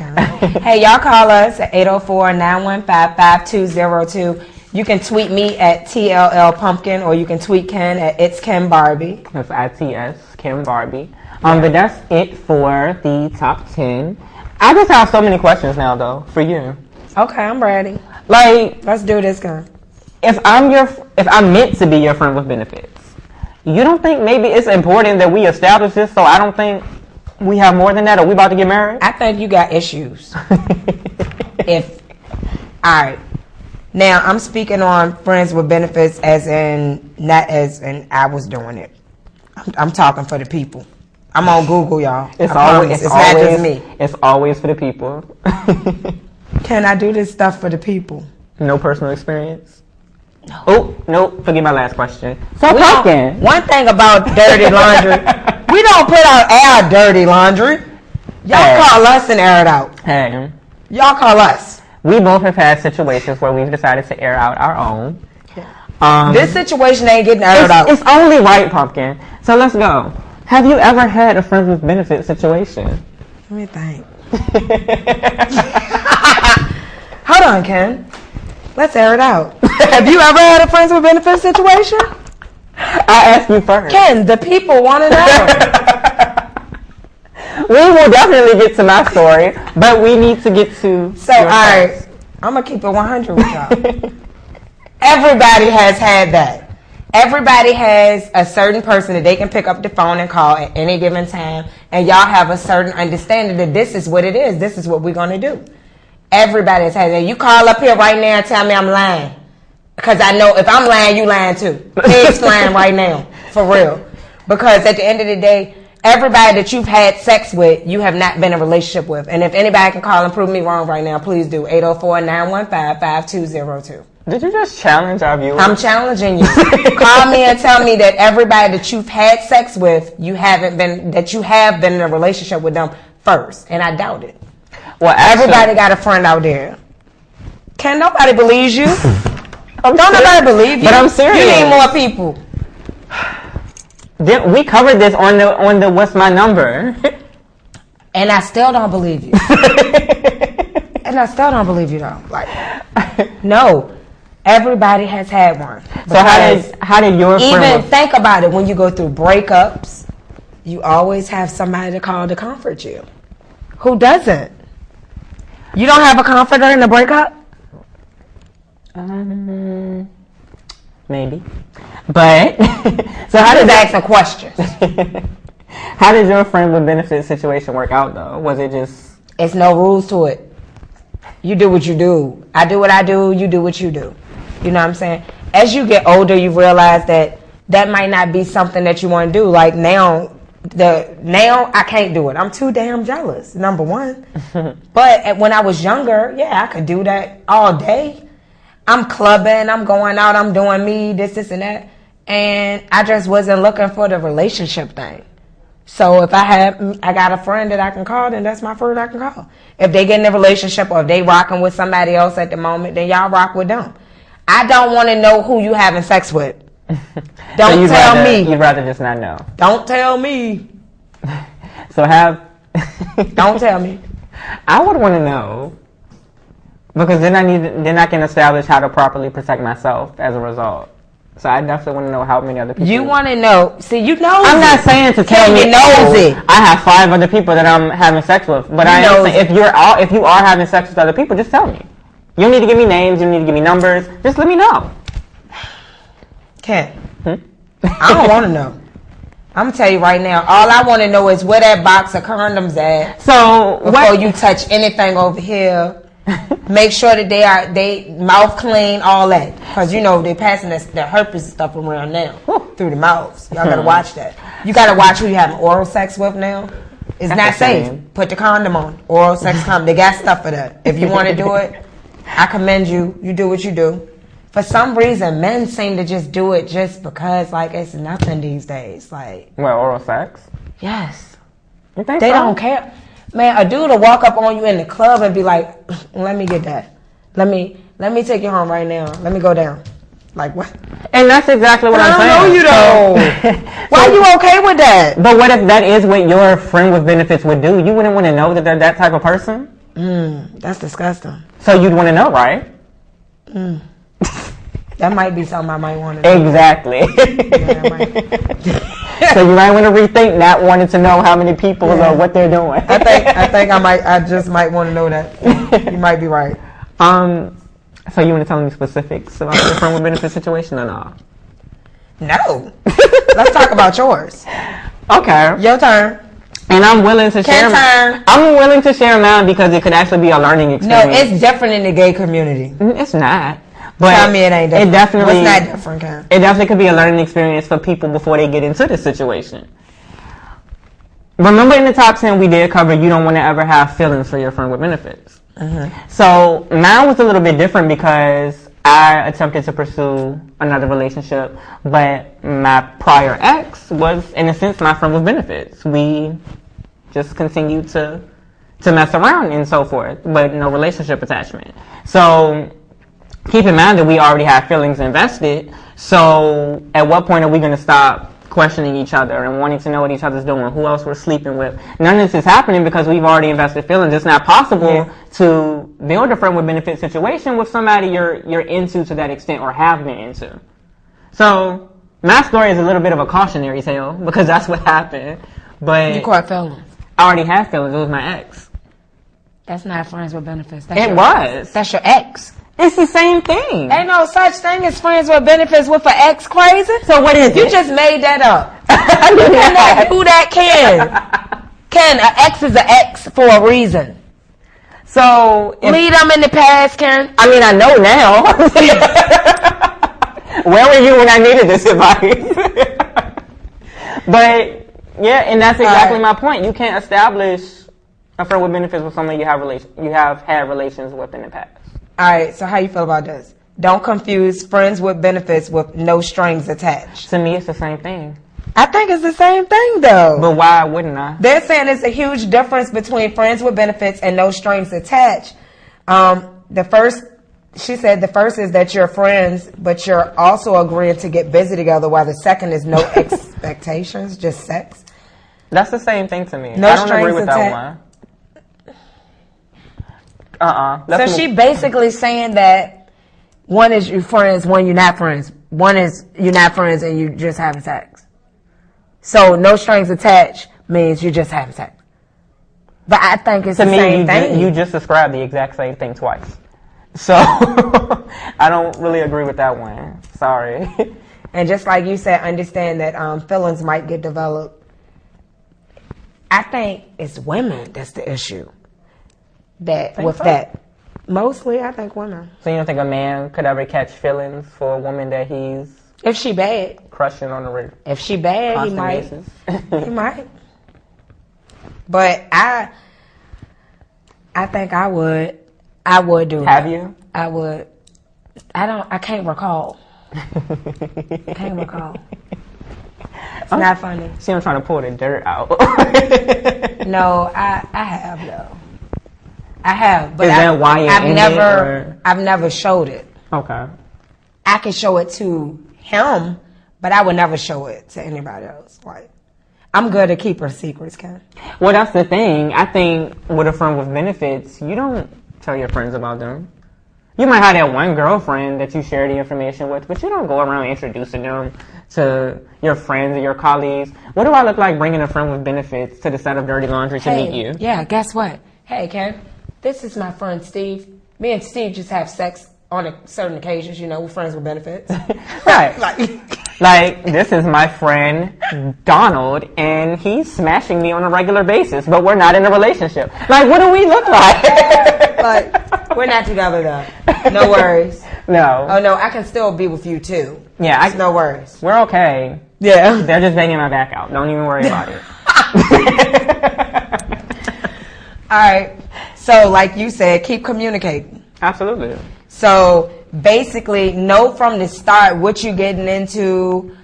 S2: Hey, y'all call us at 804-915-5202. You can tweet me at TLL Pumpkin, or you can tweet Ken at It's KenBarbie.
S1: That's ITS KenBarbie. But that's it for the top 10. I just have so many questions now, though, for you.
S2: Okay, I'm ready.
S1: Like,
S2: let's do this, Ken.
S1: If I'm meant to be your friend with benefits, you don't think maybe it's important that we establish this? So I don't think we have more than that. Are we about to get married?
S2: I think you got issues. All right. Now, I'm speaking on friends with benefits not as in I was doing it. I'm talking for the people. I'm on Google, y'all. It's not just me.
S1: It's always for the people.
S2: Can I do this stuff for the people?
S1: No personal experience?
S2: No.
S1: Oh, nope. Forget my last question. So talking.
S2: One thing about dirty laundry, we don't put out our dirty laundry. Y'all call us and air it out.
S1: Hey.
S2: Y'all call us.
S1: We both have had situations where we've decided to air out our own.
S2: This situation ain't getting aired out.
S1: It's only right, Pumpkin. So let's go. Have you ever had a friends with benefits situation?
S2: Let me think. Hold on, Ken. Let's air it out. Have you ever had a friends with benefits situation?
S1: I asked you first.
S2: Ken, the people want to know.
S1: We will definitely get to my story, but we need to get to.
S2: So, all right, I'm gonna keep it 100 with y'all. Everybody has had that. Everybody has a certain person that they can pick up the phone and call at any given time, and y'all have a certain understanding that this is what it is. This is what we're gonna do. Everybody has had that. You call up here right now and tell me I'm lying, because I know if I'm lying, you lying too. Pigs flying right now, for real. Because at the end of the day, everybody that you've had sex with, you have not been in a relationship with. And if anybody can call and prove me wrong right now, please do. 804-915-5202.
S1: Did you just challenge our viewers?
S2: I'm challenging you. Call me and tell me that everybody that you've had sex with, you have been in a relationship with them first. And I doubt it. Well, everybody got a friend out there. Can nobody believes you? Don't nobody believe you.
S1: But I'm serious.
S2: You need more people.
S1: We covered this on the What's My Number.
S2: And I still don't believe you. And I still don't believe you though. Like, no. Everybody has had one.
S1: So how did your friend...
S2: Even think about it, when you go through breakups, you always have somebody to call to comfort you. Who doesn't? You don't have a comforter in a breakup?
S1: Maybe. But so how did
S2: asking questions?
S1: How did your friend with benefits situation work out though? Was it just...
S2: It's no rules to it. You do what you do. I do what I do, you do what you do. You know what I'm saying? As you get older, you realize that might not be something that you want to do. Like now, Now I can't do it. I'm too damn jealous, number one. But when I was younger, yeah, I could do that all day. I'm clubbing, I'm going out, I'm doing me, this, and that. And I just wasn't looking for the relationship thing. So if I got a friend that I can call, then that's my friend I can call. If they get in a relationship or if they rocking with somebody else at the moment, then y'all rock with them. I don't want to know who you having sex with. Don't tell me.
S1: You'd rather just not know.
S2: Don't tell me.
S1: So
S2: Don't tell me.
S1: I would want to know, because then I can establish how to properly protect myself as a result. So I definitely want to know how many other people.
S2: You want to know? See, you know.
S1: I'm not saying to tell me.
S2: Nosy.
S1: I have 5 other people that I'm having sex with, but I am saying if you are having sex with other people, just tell me. You don't need to give me names. You don't need to give me numbers. Just let me know.
S2: Ken, I don't want to know. I'm gonna tell you right now. All I want to know is where that box of condoms at.
S1: So
S2: before you touch anything over here. Make sure that they mouth clean, all that, because you know they're passing the herpes stuff around now through the mouths. Y'all gotta watch that. You gotta watch who you having oral sex with now. It's not safe. Put the condom on. Oral sex condom. They got stuff for that. If you want to do it, I commend you. You do what you do. For some reason, men seem to just do it just because, like, it's nothing these days. Like,
S1: well, oral sex.
S2: Yes.
S1: You think
S2: they
S1: so?
S2: don't care. Man, a dude will walk up on you in the club and be like, let me get that. Let me take you home right now. Let me go down. Like, what?
S1: And that's exactly what I'm saying.
S2: I don't know you though. Why are you okay with that?
S1: But what if that is what your friend with benefits would do? You wouldn't want to know that they're that type of person?
S2: That's disgusting.
S1: So you'd want to know, right?
S2: That might be something I might want to know.
S1: Exactly. So you might want to rethink not wanting to know how many people or what they're doing.
S2: I think I just might want to know that. You might be right.
S1: So you want to tell me specifics about your friend with benefits situation or no?
S2: No. Let's talk about yours.
S1: Okay.
S2: Your turn.
S1: And I'm willing to share mine. I'm willing to share mine because it could actually be a learning experience.
S2: No, it's different in the gay community.
S1: It's not. But
S2: tell me it ain't different.
S1: It definitely,
S2: what's not different, Ken?
S1: It definitely could be a learning experience for people before they get into this situation. Remember in the top 10 we did cover you don't want to ever have feelings for your friend with benefits. So mine was a little bit different because I attempted to pursue another relationship, but my prior ex was, in a sense, my friend with benefits. We just continued to mess around and so forth, but no relationship attachment. So keep in mind that we already have feelings invested. So at what point are we going to stop questioning each other and wanting to know what each other's doing, who else we're sleeping with? None of this is happening because we've already invested feelings. It's not possible to build a friend with benefit situation with somebody you're into to that extent or have been into. So my story is a little bit of a cautionary tale because that's what happened. But
S2: you caught feelings.
S1: I already had feelings. It was my ex.
S2: That's not friends with benefits.
S1: That's
S2: your ex.
S1: It's the same thing.
S2: Ain't no such thing as friends with benefits with an ex, crazy.
S1: So what is it?
S2: You just made that up. You cannot do that, Ken. Ken, an ex is an ex for a reason.
S1: So
S2: leave them in the past, Ken.
S1: I mean, I know now. Where were you when I needed this advice? But yeah, and that's exactly my point. You can't establish a friend with benefits with someone you have had relations with in the past.
S2: All right, so how you feel about this? Don't confuse friends with benefits with no strings attached.
S1: To me, it's the same thing.
S2: I think it's the same thing, though.
S1: But why wouldn't I?
S2: They're saying there's a huge difference between friends with benefits and no strings attached. She said the first is that you're friends, but you're also agreeing to get busy together, while the second is no expectations, just sex.
S1: That's the same thing to me.
S2: No
S1: I don't
S2: strings
S1: agree with that one.
S2: So she basically saying that one is you friends, one you're not friends. One is you're not friends and you just having sex. So no strings attached means you just having sex. But I think it's the same thing.
S1: You just described the exact same thing twice. So I don't really agree with that one. Sorry.
S2: And just like you said, understand that feelings might get developed. I think it's women that's the issue. Mostly, I think women.
S1: So you don't think a man could ever catch feelings for a woman that he's
S2: If she bad.
S1: Crushing on the radio.
S2: If she bad, he might.
S1: Basis.
S2: He might. But I think I would. I would do it.
S1: Have you?
S2: I would. I can't recall. Can't recall. It's not funny.
S1: See, I'm trying to pull the dirt out.
S2: No, I have though. I have, but
S1: Is that why you're
S2: I've never showed it.
S1: Okay.
S2: I can show it to him, but I would never show it to anybody else. Like, I'm good at keeping secrets, Ken.
S1: Well, that's the thing. I think with a friend with benefits, you don't tell your friends about them. You might have that one girlfriend that you share the information with, but you don't go around introducing them to your friends or your colleagues. What do I look like bringing a friend with benefits to the set of Dirty Laundry to meet you?
S2: Yeah, guess what? Hey, Ken, this is my friend Steve. Me and Steve just have sex on certain occasions, you know, we're friends with benefits.
S1: Right. Like, this is my friend Donald, and he's smashing me on a regular basis, but we're not in a relationship. Like, what do we look like?
S2: Like, we're not together, though. No worries.
S1: No.
S2: Oh, no, I can still be with you, too.
S1: Yeah.
S2: No worries.
S1: We're okay.
S2: Yeah.
S1: They're just banging my back out. Don't even worry about it.
S2: All right. So, like you said, keep communicating.
S1: Absolutely.
S2: So, basically, know from the start what you're getting into.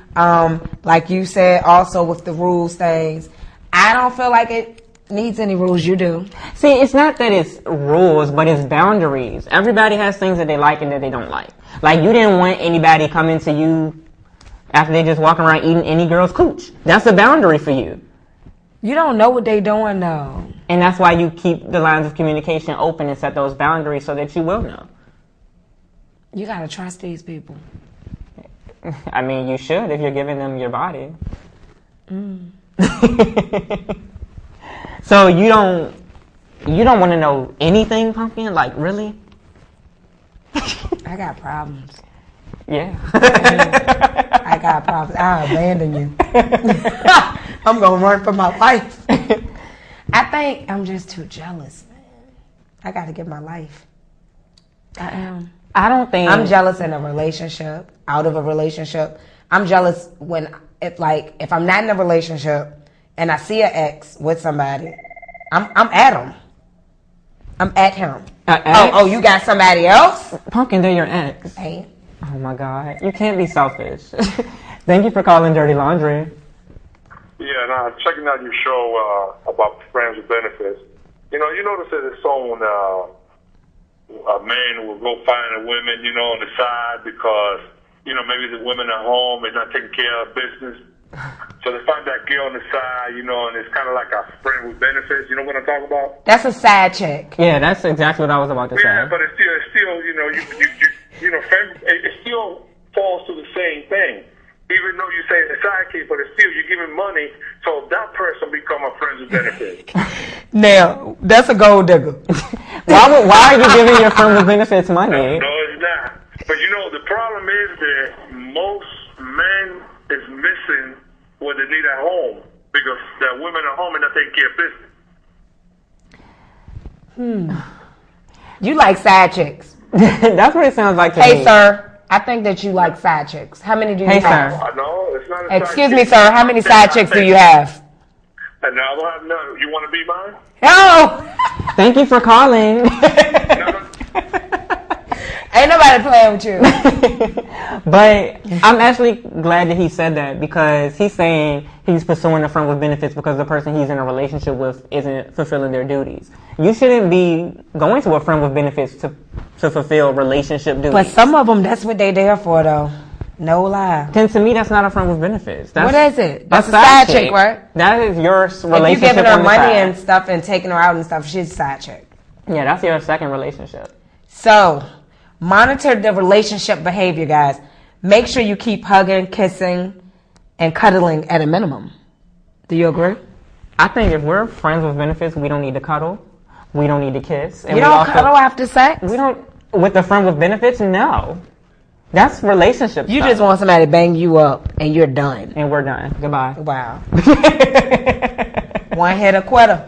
S2: Like you said, also with the rules things. I don't feel like it needs any rules. You do.
S1: See, it's not that it's rules, but it's boundaries. Everybody has things that they like and that they don't like. Like, you didn't want anybody coming to you after they just walking around eating any girl's cooch. That's a boundary for you.
S2: You don't know what they doing, though.
S1: And that's why you keep the lines of communication open and set those boundaries so that you will know.
S2: You gotta trust these people.
S1: I mean, you should if you're giving them your body. So you don't want to know anything, Pumpkin? Like, really?
S2: I got problems.
S1: Yeah.
S2: I got problems. I'll abandon you. I'm gonna run for my life. I think I'm just too jealous, man. I gotta get my life. I am.
S1: I don't think...
S2: I'm jealous in a relationship, out of a relationship. I'm jealous when, if I'm not in a relationship and I see an ex with somebody, I'm at him. I'm at him. Oh, you got somebody else?
S1: Pumpkin, they're your ex.
S2: Hey.
S1: Oh, my God. You can't be selfish. Thank you for calling Dirty Laundry.
S3: Yeah, now checking out your show about friends with benefits. You notice that it's on... a man will go find a woman, on the side because, maybe the women at home is not taking care of business. So they find that girl on the side, and it's kind of like a friend with benefits. You know what I'm talking about?
S2: That's a side chick.
S1: Yeah, that's exactly what I was about to say.
S3: Yeah, but it's still, it still falls to the same thing. Even though you say it's a sidekick, but it's still, you're giving money, so that person become a friend with benefits.
S2: Now, that's a gold digger.
S1: Why are you giving your friend with benefits money?
S3: No, it's not. But the problem is that most men is missing what they need at home because the women at home are not taking care of business.
S2: You like side chicks.
S1: That's what it sounds like to me.
S2: Hey, sir. I think that you like side chicks. How many do you have?
S1: Sir.
S3: No, it's not a
S2: Excuse me, sir. How many side chicks do you have?
S3: No, I don't have none. You want to be mine?
S2: No.
S1: Thank you for calling.
S2: Ain't nobody playing with you.
S1: But I'm actually glad that he said that because he's saying he's pursuing a friend with benefits because the person he's in a relationship with isn't fulfilling their duties. You shouldn't be going to a friend with benefits to fulfill relationship duties.
S2: But some of them, that's what they there for, though. No lie.
S1: Then to me, that's not a friend with benefits.
S2: What is it? That's a
S1: side
S2: side chick, right?
S1: That is your relationship.
S2: If you giving her
S1: on the
S2: money
S1: side.
S2: and stuff and taking her out and stuff, she's a side chick.
S1: Yeah, that's your second relationship.
S2: So, monitor the relationship behavior, guys. Make sure you keep hugging, kissing, and cuddling at a minimum. Do you agree?
S1: I think if we're friends with benefits, we don't need to cuddle. We don't need to kiss. And
S2: you don't cuddle after sex?
S1: We don't. With a friend with benefits, no. That's relationship
S2: You
S1: stuff.
S2: just want somebody to bang you up and you're done.
S1: And we're done. Goodbye.
S2: Wow. One hit a quitter.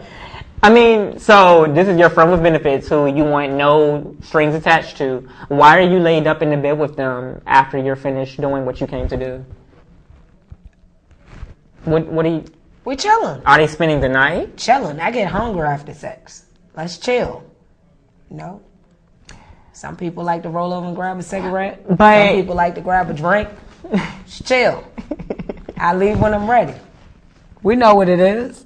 S1: I mean, so this is your friend with benefits who you want no strings attached to. Why are you laid up in the bed with them after you're finished doing what you came to do? What are you...
S2: We chilling.
S1: Are they spending the night?
S2: Chilling. I get hungry after sex. Let's chill. No. Some people like to roll over and grab a cigarette.
S1: But
S2: some people like to grab a drink. Just chill. I leave when I'm ready. We know what it is.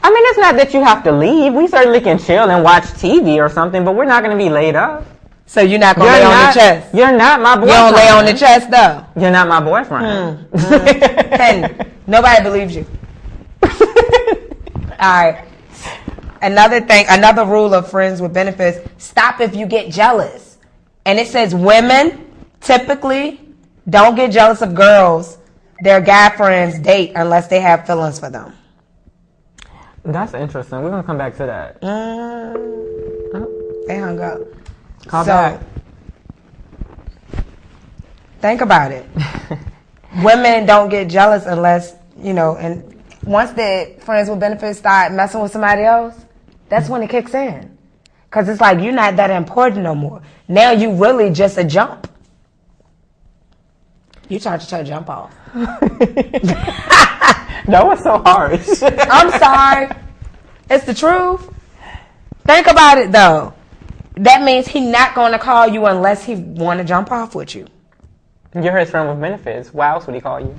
S1: I mean, it's not that you have to leave. We certainly can chill and watch TV or something, but we're not going to be laid up.
S2: So you're not going to lay on the chest?
S1: You're not my boyfriend.
S2: You don't lay on the chest, though?
S1: You're not my boyfriend.
S2: Hey, nobody believes you. All right. Another rule of friends with benefits, stop if you get jealous. And it says women typically don't get jealous of girls their guy friends date unless they have feelings for them.
S1: That's interesting. We're going to come back to that.
S2: They hung up.
S1: Call back.
S2: Think about it. Women don't get jealous unless, and once the friends with benefits start messing with somebody else, that's when it kicks in. Because it's like, you're not that important no more. Now you really just a jump. You tried to jump off.
S1: That was so harsh.
S2: I'm sorry. It's the truth. Think about it, though. That means he's not going to call you unless he want to jump off with you.
S1: You're his friend with benefits. Why else would he call you?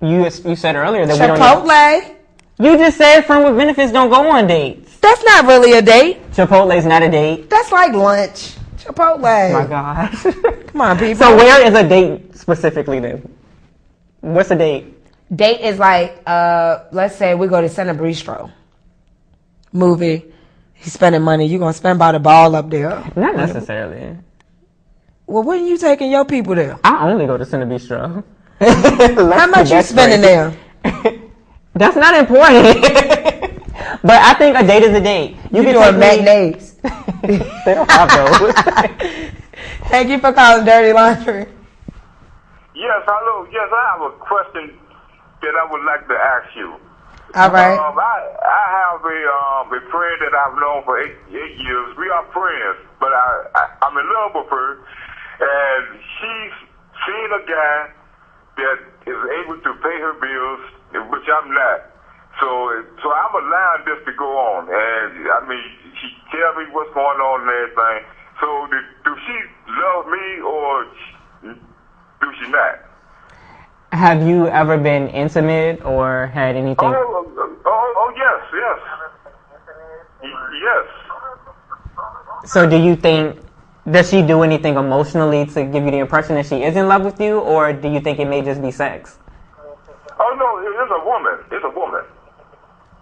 S1: You said earlier that
S2: Chipotle.
S1: we don't... You just said friend with benefits don't go on dates.
S2: That's not really a date.
S1: Chipotle's not a date.
S2: That's like lunch. Chipotle.
S1: Oh my gosh.
S2: Come on, people.
S1: So where is a date specifically then? What's a date?
S2: Date is like, let's say we go to Center Bistro. Movie. He's spending money. You're going to spend about a ball up there.
S1: Not necessarily.
S2: Well, when are you taking your people there?
S1: I only go to Center Bistro.
S2: How much you spending there?
S1: That's not important. But I think a date is a date.
S2: You doing matinees.
S1: They don't have those.
S2: Thank you for calling Dirty Laundry.
S3: Yes, hello. Yes, I have a question that I would like to ask you.
S2: All right.
S3: I have a friend that I've known for eight years. We are friends, but I'm in love with her, and she's seen a guy that is able to pay her bills, which I'm not. So I'm allowing this to go on, and I mean, she tells me what's going on and everything. So do she love me or do she not?
S1: Have you ever been intimate or had anything? Yes. So do you think, does she do anything emotionally to give you the impression that she is in love with you, or do you think it may just be sex?
S3: Oh, no, it's a woman. It's a woman.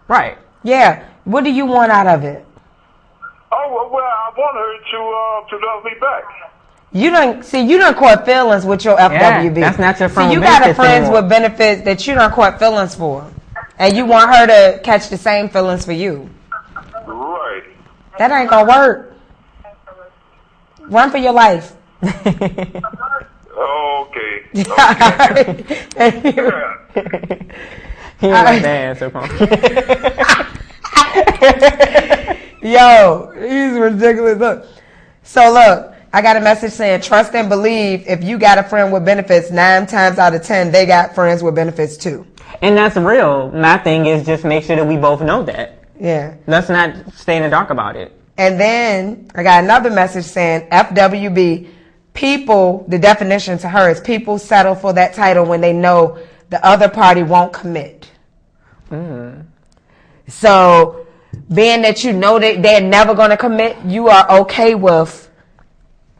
S1: Right.
S2: Yeah. What do you want out of it?
S3: Oh, well, I want her to love me back.
S2: You done caught feelings with your FWB.
S1: Yeah, that's not your friend
S2: with benefits. So you got a friends with benefits that you done caught feelings for. And you want her to catch the same feelings for you.
S3: Right.
S2: That ain't gonna work. Run for your life.
S3: Okay.
S2: Thank you.
S1: He ain't like that answer,
S2: Yo, he's ridiculous. Look. So look. I got a message saying, trust and believe if you got a friend with benefits, 9 times out of 10, they got friends with benefits too.
S1: And that's real. My thing is just make sure that we both know that.
S2: Yeah.
S1: Let's not stay in the dark about it.
S2: And then I got another message saying, FWB, people, the definition to her is people settle for that title when they know the other party won't commit. So being that you know that they're never going to commit, you are okay with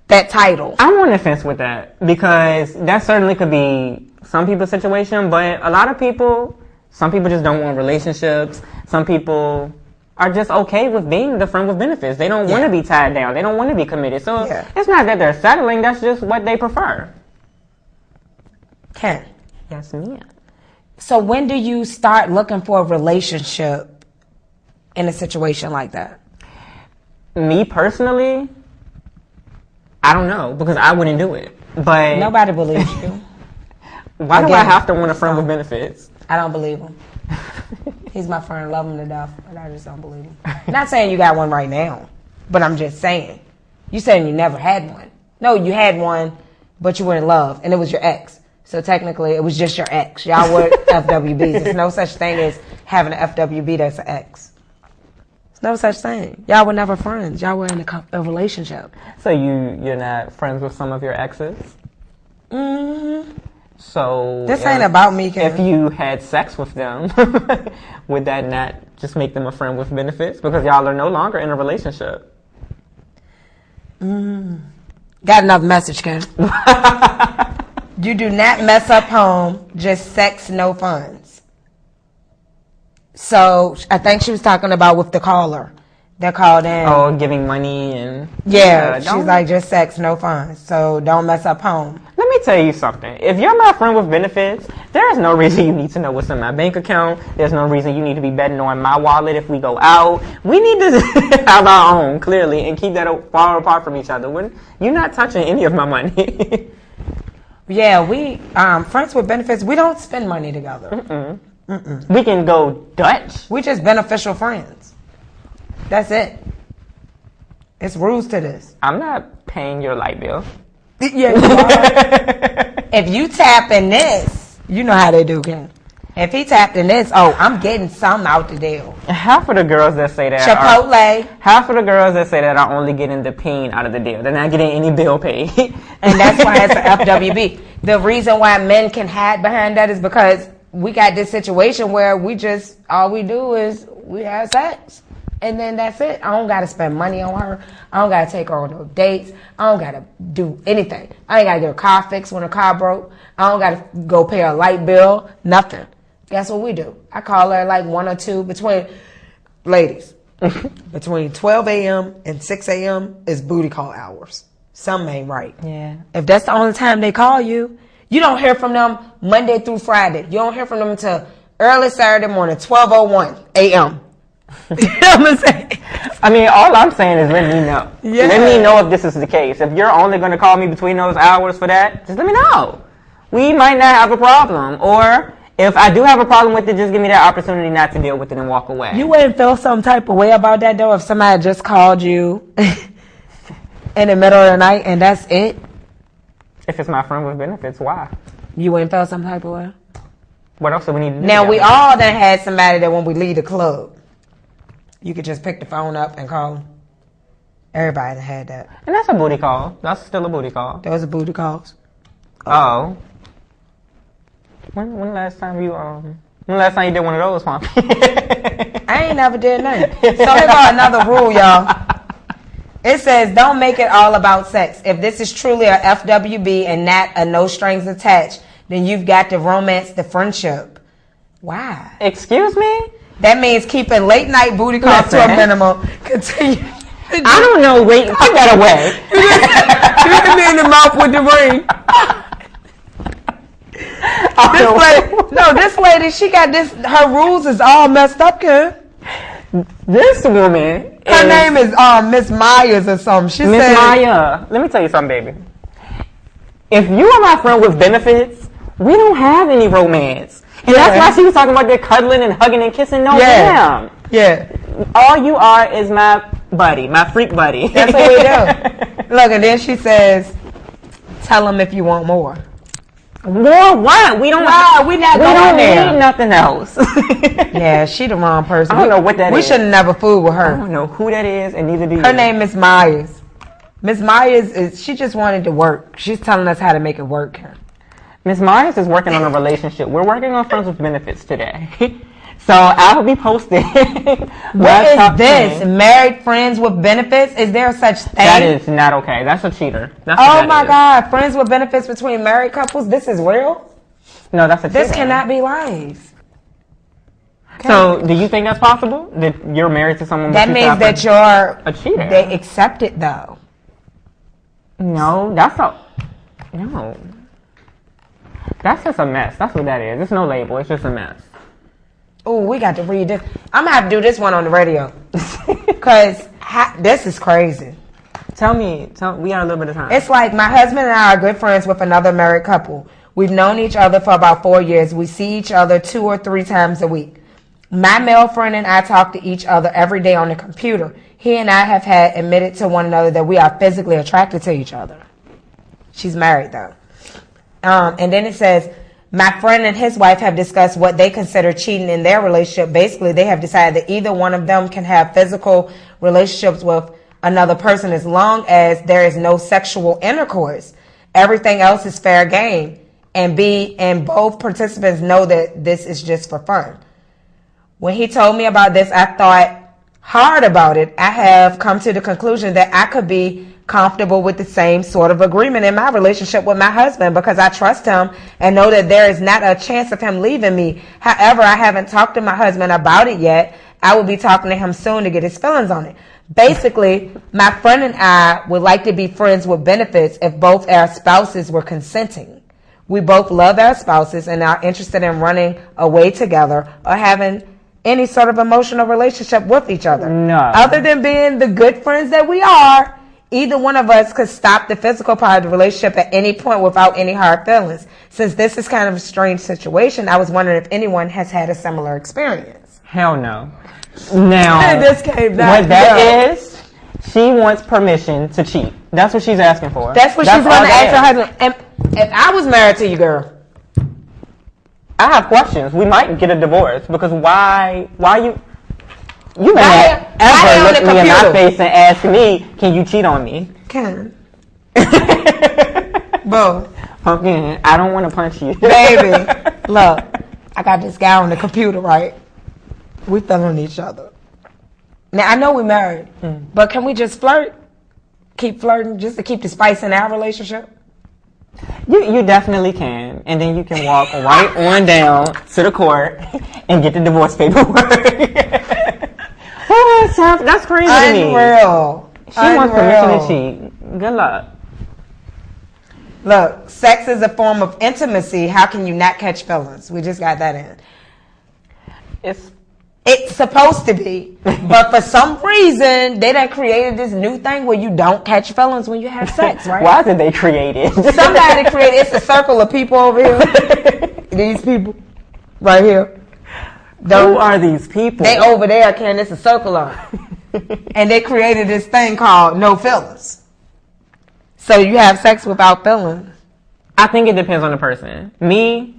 S2: that title.
S1: I'm on the fence with that because that certainly could be some people's situation, but a lot of people, some people just don't want relationships. Some people are just okay with being the friend with benefits. They don't want to be tied down. They don't want to be committed. So it's not that they're settling. That's just what they prefer.
S2: Ken.
S1: Yes, ma'am.
S2: So when do you start looking for a relationship in a situation like that?
S1: Me personally, I don't know because I wouldn't do it. But
S2: nobody believes you.
S1: Why do I have to want a friend with benefits?
S2: I don't believe them. He's my friend, love him to death, but I just don't believe him. Not saying you got one right now, but I'm just saying. You saying you never had one. No, you had one, but you were in love, and it was your ex. So technically, it was just your ex. Y'all were FWBs. There's no such thing as having an FWB that's an ex. There's no such thing. Y'all were never friends. Y'all were in a relationship.
S1: So you're not friends with some of your exes?
S2: Mm-hmm.
S1: So
S2: this ain't about me, Ken.
S1: If you had sex with them, would that not just make them a friend with benefits? Because y'all are no longer in a relationship.
S2: Got another message, Ken. You do not mess up home, just sex, no funds. So I think she was talking about with the caller that called in.
S1: Oh, giving money and...
S2: Yeah, she's like, just sex, no funds. So don't mess up home.
S1: Let me tell you something. If you're my friend with benefits, there is no reason you need to know what's in my bank account. There's no reason you need to be betting on my wallet if we go out. We need to have our own, clearly, and keep that far apart from each other. You're not touching any of my money.
S2: Yeah, we friends with benefits. We don't spend money together.
S1: We can go Dutch.
S2: We just beneficial friends. That's it. It's rules to this.
S1: I'm not paying your light bill.
S2: Yeah, you are. If you tap in this, you know how they do, Ken. If he tapped in this, I'm getting some out the deal.
S1: Half of the girls that say that
S2: Chipotle.
S1: Half of the girls that say that are only getting the pain out of the deal. They're not getting any bill paid.
S2: And that's why it's an FWB. The reason why men can hide behind that is because we got this situation where all we do is we have sex. And then that's it. I don't got to spend money on her. I don't got to take her on no dates. I don't got to do anything. I ain't got to get a car fixed when a car broke. I don't got to go pay a light bill. Nothing. Guess what we do? I call her like 1 or 2 between 12 a.m. and 6 a.m. is booty call hours. Something ain't right.
S1: Yeah.
S2: If that's the only time they call you, you don't hear from them Monday through Friday. You don't hear from them until early Saturday morning, 12:01 a.m. You know what I'm saying?
S1: I mean, all I'm saying is let me know.
S2: Yeah.
S1: Let me know if this is the case. If you're only going to call me between those hours for that, just let me know. We might not have a problem. Or if I do have a problem with it, just give me that opportunity not to deal with it and walk away.
S2: You wouldn't feel some type of way about that, though, if somebody just called you in the middle of the night and that's it?
S1: If it's my friend with benefits, why?
S2: You wouldn't feel some type of way?
S1: What else do we need to do?
S2: Now, we all done had somebody that when we leave the club, you could just pick the phone up and call them. Everybody done had that.
S1: And that's a booty call. That's still a booty call.
S2: Those are booty calls.
S1: Oh. When last time you did one of those, huh?
S2: I ain't never did nothing. So here go another rule, y'all. It says, don't make it all about sex. If this is truly a FWB and not a no strings attached, then you've got to romance the friendship. Why?
S1: Excuse me?
S2: That means keeping late night booty calls to a minimum. Continue.
S1: I don't know. Wait, put that away.
S2: You hit me in the mouth with the ring. This lady, she got this. Her rules is all messed up, kid.
S1: This woman.
S2: Her name is Miss Myers or something. She
S1: Miss
S2: said,
S1: Maya. Let me tell you something, baby. If you are my friend with benefits, we don't have any romance. And that's why she was talking about that cuddling and hugging and kissing. No, ma'am.
S2: Yeah.
S1: All you are is my buddy, my freak buddy.
S2: That's what we do. Look, and then she says, tell them if you want more.
S1: More what? We don't need nothing else.
S2: Yeah, she the wrong person.
S1: I don't know what that is.
S2: We should have never fooled with her.
S1: I don't know who that is, and neither do you.
S2: Her name is Myers. Miss Myers she just wanted to work. She's telling us how to make it work.
S1: Miss Myers is working on a relationship. We're working on Friends with Benefits today. So I will be posting.
S2: What is this? Married friends with benefits? Is there such thing?
S1: That is not okay. That's a cheater.
S2: Oh my God. Friends with benefits between married couples? This is real?
S1: No, that's a cheater.
S2: This cannot be lies.
S1: Okay. So do you think that's possible? That you're married to someone
S2: that means that you're
S1: a cheater.
S2: They accept it though.
S1: No, no. That's just a mess. That's what that is. It's no label. It's just a mess.
S2: Oh, we got to read this. I'm going to have to do this one on the radio. Because this is crazy.
S1: Tell me, we got a little bit of time.
S2: It's like my husband and I are good friends with another married couple. We've known each other for about 4 years. We see each other 2 or 3 times a week. My male friend and I talk to each other every day on the computer. He and I have had admitted to one another that we are physically attracted to each other. She's married, though. And then it says, my friend and his wife have discussed what they consider cheating in their relationship. Basically, they have decided that either one of them can have physical relationships with another person as long as there is no sexual intercourse. Everything else is fair game. And both participants know that this is just for fun. When he told me about this, I thought hard about it. I have come to the conclusion that I could be comfortable with the same sort of agreement in my relationship with my husband because I trust him and know that there is not a chance of him leaving me. However, I haven't talked to my husband about it yet. I will be talking to him soon to get his feelings on it. Basically, my friend and I would like to be friends with benefits if both our spouses were consenting. We both love our spouses and are interested in running away together or having any sort of emotional relationship with each other.
S1: No.
S2: Other than being the good friends that we are, either one of us could stop the physical part of the relationship at any point without any hard feelings. Since this is kind of a strange situation, I was wondering if anyone has had a similar experience.
S1: Hell no. Now,
S2: This came down.
S1: what that is, she wants permission to cheat. That's what she's asking for.
S2: That's what she's
S1: all
S2: going to
S1: that
S2: ask her
S1: is.
S2: husband. And if I was married to you, girl,
S1: I have questions. We might get a divorce because why you
S2: Why
S1: never
S2: they on
S1: look
S2: the
S1: me in my
S2: computer?
S1: face and ask me, can you cheat on me?
S2: Ken. Boo.
S1: Pumpkin, I don't want to punch you.
S2: Baby, look, I got this guy on the computer, right? We feeling each other. Now, I know we're married, but can we just flirt? Keep flirting just to keep the spice in our relationship?
S1: You definitely can. And then you can walk right on down to the court and get the divorce paperwork. That's crazy to me.
S2: Unreal.
S1: She wants permission to cheat. Good luck.
S2: Look, sex is a form of intimacy. How can you not catch feelings? We just got that in. It's supposed to be, but for some reason, they done created this new thing where you don't catch feelings when you have sex, right?
S1: Why did they create it?
S2: Somebody created, it's a circle of people over here. These people, right here.
S1: Who are these people?
S2: They over there, Ken, it's a circle of them. And they created this thing called no feelings. So you have sex without feelings.
S1: I think it depends on the person. Me,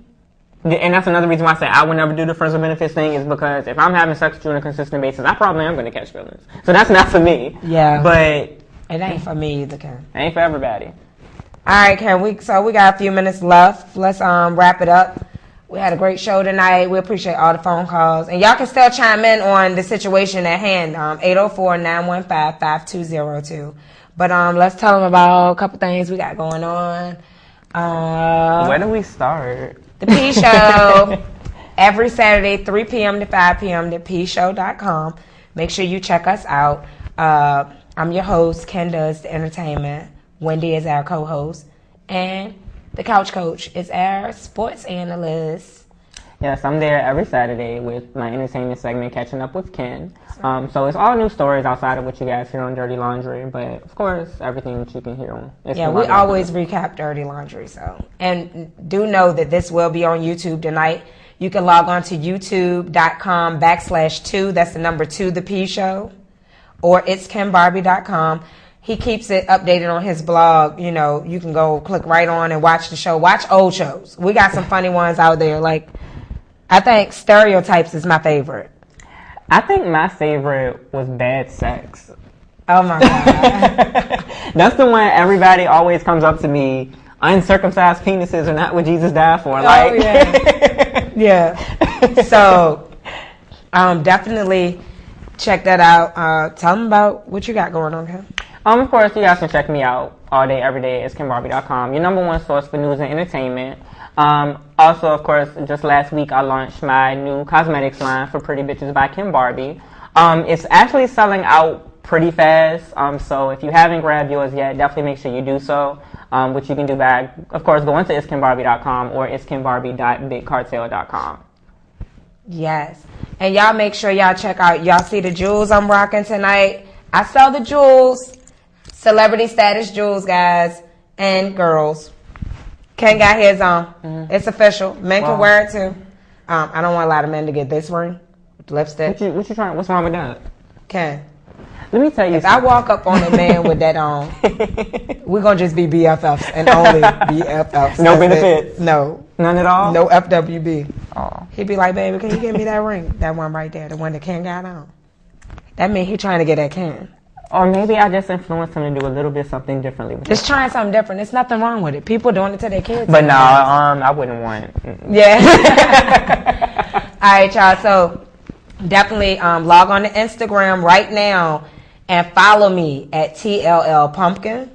S1: and that's another reason why I say I would never do the friends with benefits thing is because if I'm having sex with you on a consistent basis, I probably am going to catch feelings. So that's not for me.
S2: Yeah.
S1: But
S2: it ain't for me either, Ken.
S1: It ain't for everybody.
S2: All right, Ken. We got a few minutes left. Let's wrap it up. We had a great show tonight. We appreciate all the phone calls, and y'all can still chime in on the situation at hand. 804-915-5202. But let's tell them about a couple things we got going on.
S1: Where do we start?
S2: The P Show, every Saturday, 3 p.m. to 5 p.m. thepshow.com. Make sure you check us out. I'm your host, Ken does the entertainment. Wendy is our co-host. And the Couch Coach is our sports analyst.
S1: Yes, I'm there every Saturday with my entertainment segment, Catching Up with Ken. So it's all new stories outside of what you guys hear on Dirty Laundry, but of course, everything that you can hear on.
S2: Yeah, we always recap Dirty Laundry. So, and do know that this will be on YouTube tonight. You can log on to youtube.com/2. That's the number 2, The P Show, or it's KenBarbie.com. He keeps it updated on his blog. You know, you can go click right on and watch the show. Watch old shows. We got some funny ones out there. Like, I think Stereotypes is my favorite.
S1: I think my favorite was Bad Sex.
S2: Oh my God.
S1: That's the one everybody always comes up to me. Uncircumcised penises are not what Jesus died for. Like,
S2: yeah. Yeah. So, definitely check that out. Tell them about what you got going on here.
S1: Of course, you guys can check me out all day, every day at KenBarbie.com. Your number one source for news and entertainment. Also, of course, just last week I launched my new cosmetics line for Pretty Bitches by KenBarbie. It's actually selling out pretty fast. So if you haven't grabbed yours yet, definitely make sure you do so. Which you can do by, of course, going to itskenbarbie.com or itskenbarbie.bigcartel.com.
S2: Yes. And y'all make sure y'all check out, y'all see the jewels I'm rocking tonight. I sell the jewels. Celebrity status jewels, guys and girls. Ken got his on. It's official. Men can wear it too. I don't want a lot of men to get this ring. Lipstick.
S1: What you trying? What's wrong with that?
S2: Ken.
S1: Let me tell you.
S2: If I walk up on a man with that on, we're gonna just be BFFs and only BFFs.
S1: No benefits.
S2: No.
S1: None at all.
S2: No FWB.
S1: Oh.
S2: He'd be like, baby, can you give me that ring? That one right there, the one that Ken got on. That means he trying to get at Ken.
S1: Or maybe I just influenced him to do a little bit something differently. With
S2: Just trying something different. There's nothing wrong with it. People doing it to their kids.
S1: But no, I wouldn't want.
S2: Yeah. All right, y'all. So definitely log on to Instagram right now and follow me at TLL Pumpkin,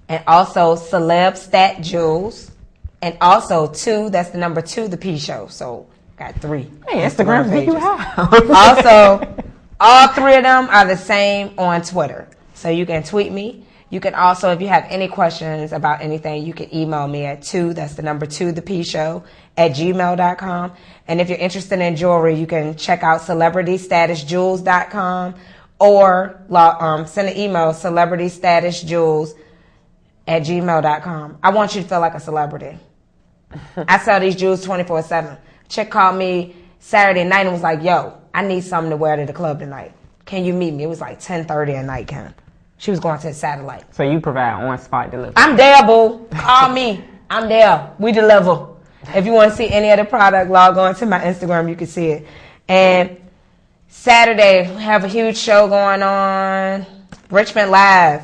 S2: and also Celeb Stat Jules, and also 2. That's the number 2, the P Show. So got 3.
S1: Hey, Instagram pages. You have.
S2: Also, all 3 of them are the same on Twitter. So you can tweet me. You can also, if you have any questions about anything, you can email me at 2. That's the number 2, the P Show at gmail.com. And if you're interested in jewelry, you can check out celebritystatusjewels.com or send an email, celebritystatusjewels@gmail.com. I want you to feel like a celebrity. I sell these jewels 24/7. Chick called me Saturday night and was like, yo, I need something to wear to the club tonight. Can you meet me? It was like 10:30 at night, Ken. She was going to the Satellite.
S1: So you provide on-spot delivery.
S2: I'm there, boo. Call me. I'm there. We deliver. If you want to see any of the product, log on to my Instagram. You can see it. And Saturday, we have a huge show going on. Richmond Live.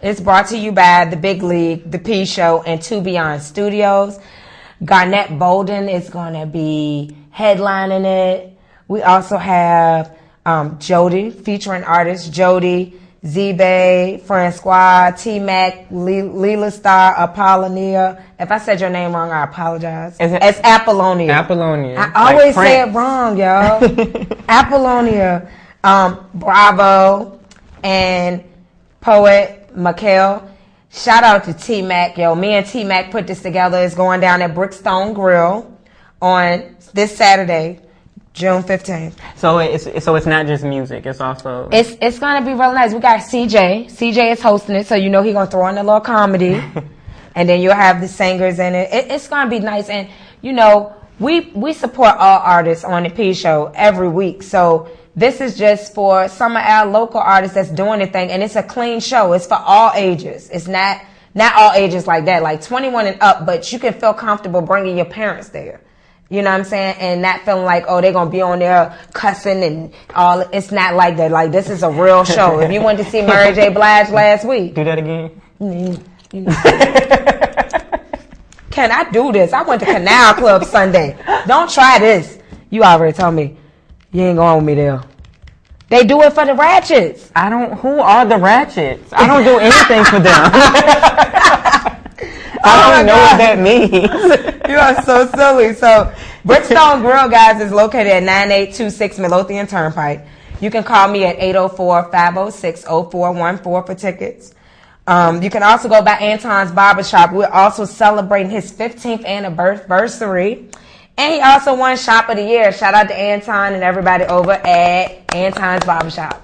S2: It's brought to you by The Big League, The P Show, and 2 Beyond Studios. Garnett Bolden is going to be headlining it. We also have Jody, featuring artists Jody, Z-Bay, Francois, T-Mac, Leela Star, Apollonia. If I said your name wrong, I apologize. It's Apollonia.
S1: Apollonia.
S2: I always say it wrong, y'all. Apollonia, Bravo, and poet Mikhail. Shout out to T-Mac, yo. Me and T-Mac put this together. It's going down at Brickstone Grill on this Saturday, June 15th.
S1: So it's not just music. It's also
S2: it's gonna be real nice. We got CJ. CJ is hosting it, so you know he's gonna throw in a little comedy, and then you'll have the singers in it. It's gonna be nice, and you know we support all artists on the P Show every week. So this is just for some of our local artists that's doing the thing, and it's a clean show. It's for all ages. It's not all ages like that, like 21 and up, but you can feel comfortable bringing your parents there. You know what I'm saying? And not feeling like, oh, they're going to be on there cussing and all. It's not like that. Like, this is a real show. If you went to see Mary J. Blige last week.
S1: Do that again.
S2: Can I do this? I went to Canal Club Sunday. Don't try this. You already told me you ain't going with me there. They do it for the ratchets.
S1: Who are the ratchets? I don't do anything for them. I don't know what that means.
S2: You are so silly. So, Brickstone Grill, guys, is located at 9826 Midlothian Turnpike. You can call me at 804-506-0414 for tickets. You can also go by Anton's Barbershop. We're also celebrating his 15th anniversary. And he also won Shop of the Year. Shout out to Anton and everybody over at Anton's Barbershop.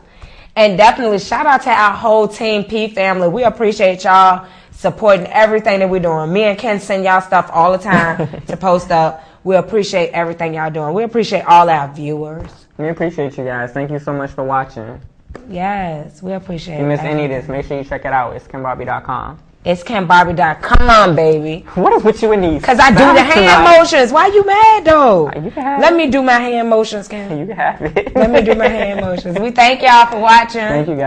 S2: And definitely shout out to our whole Team P family. We appreciate y'all supporting everything that we're doing. Me and Ken send y'all stuff all the time to post up. We appreciate everything y'all doing. We appreciate all our viewers.
S1: We appreciate you guys. Thank you so much for watching.
S2: Yes, we appreciate it.
S1: If you miss any of this, make sure you check it out. It's KenBarbie.com.
S2: It's KenBarbie.com. Come on, baby.
S1: What is with you and these?
S2: Because I do the hand motions. Why you mad, though?
S1: You can have
S2: Let me do my hand motions, Ken.
S1: You can have it.
S2: Let me do my hand motions. We thank y'all for watching.
S1: Thank you, guys.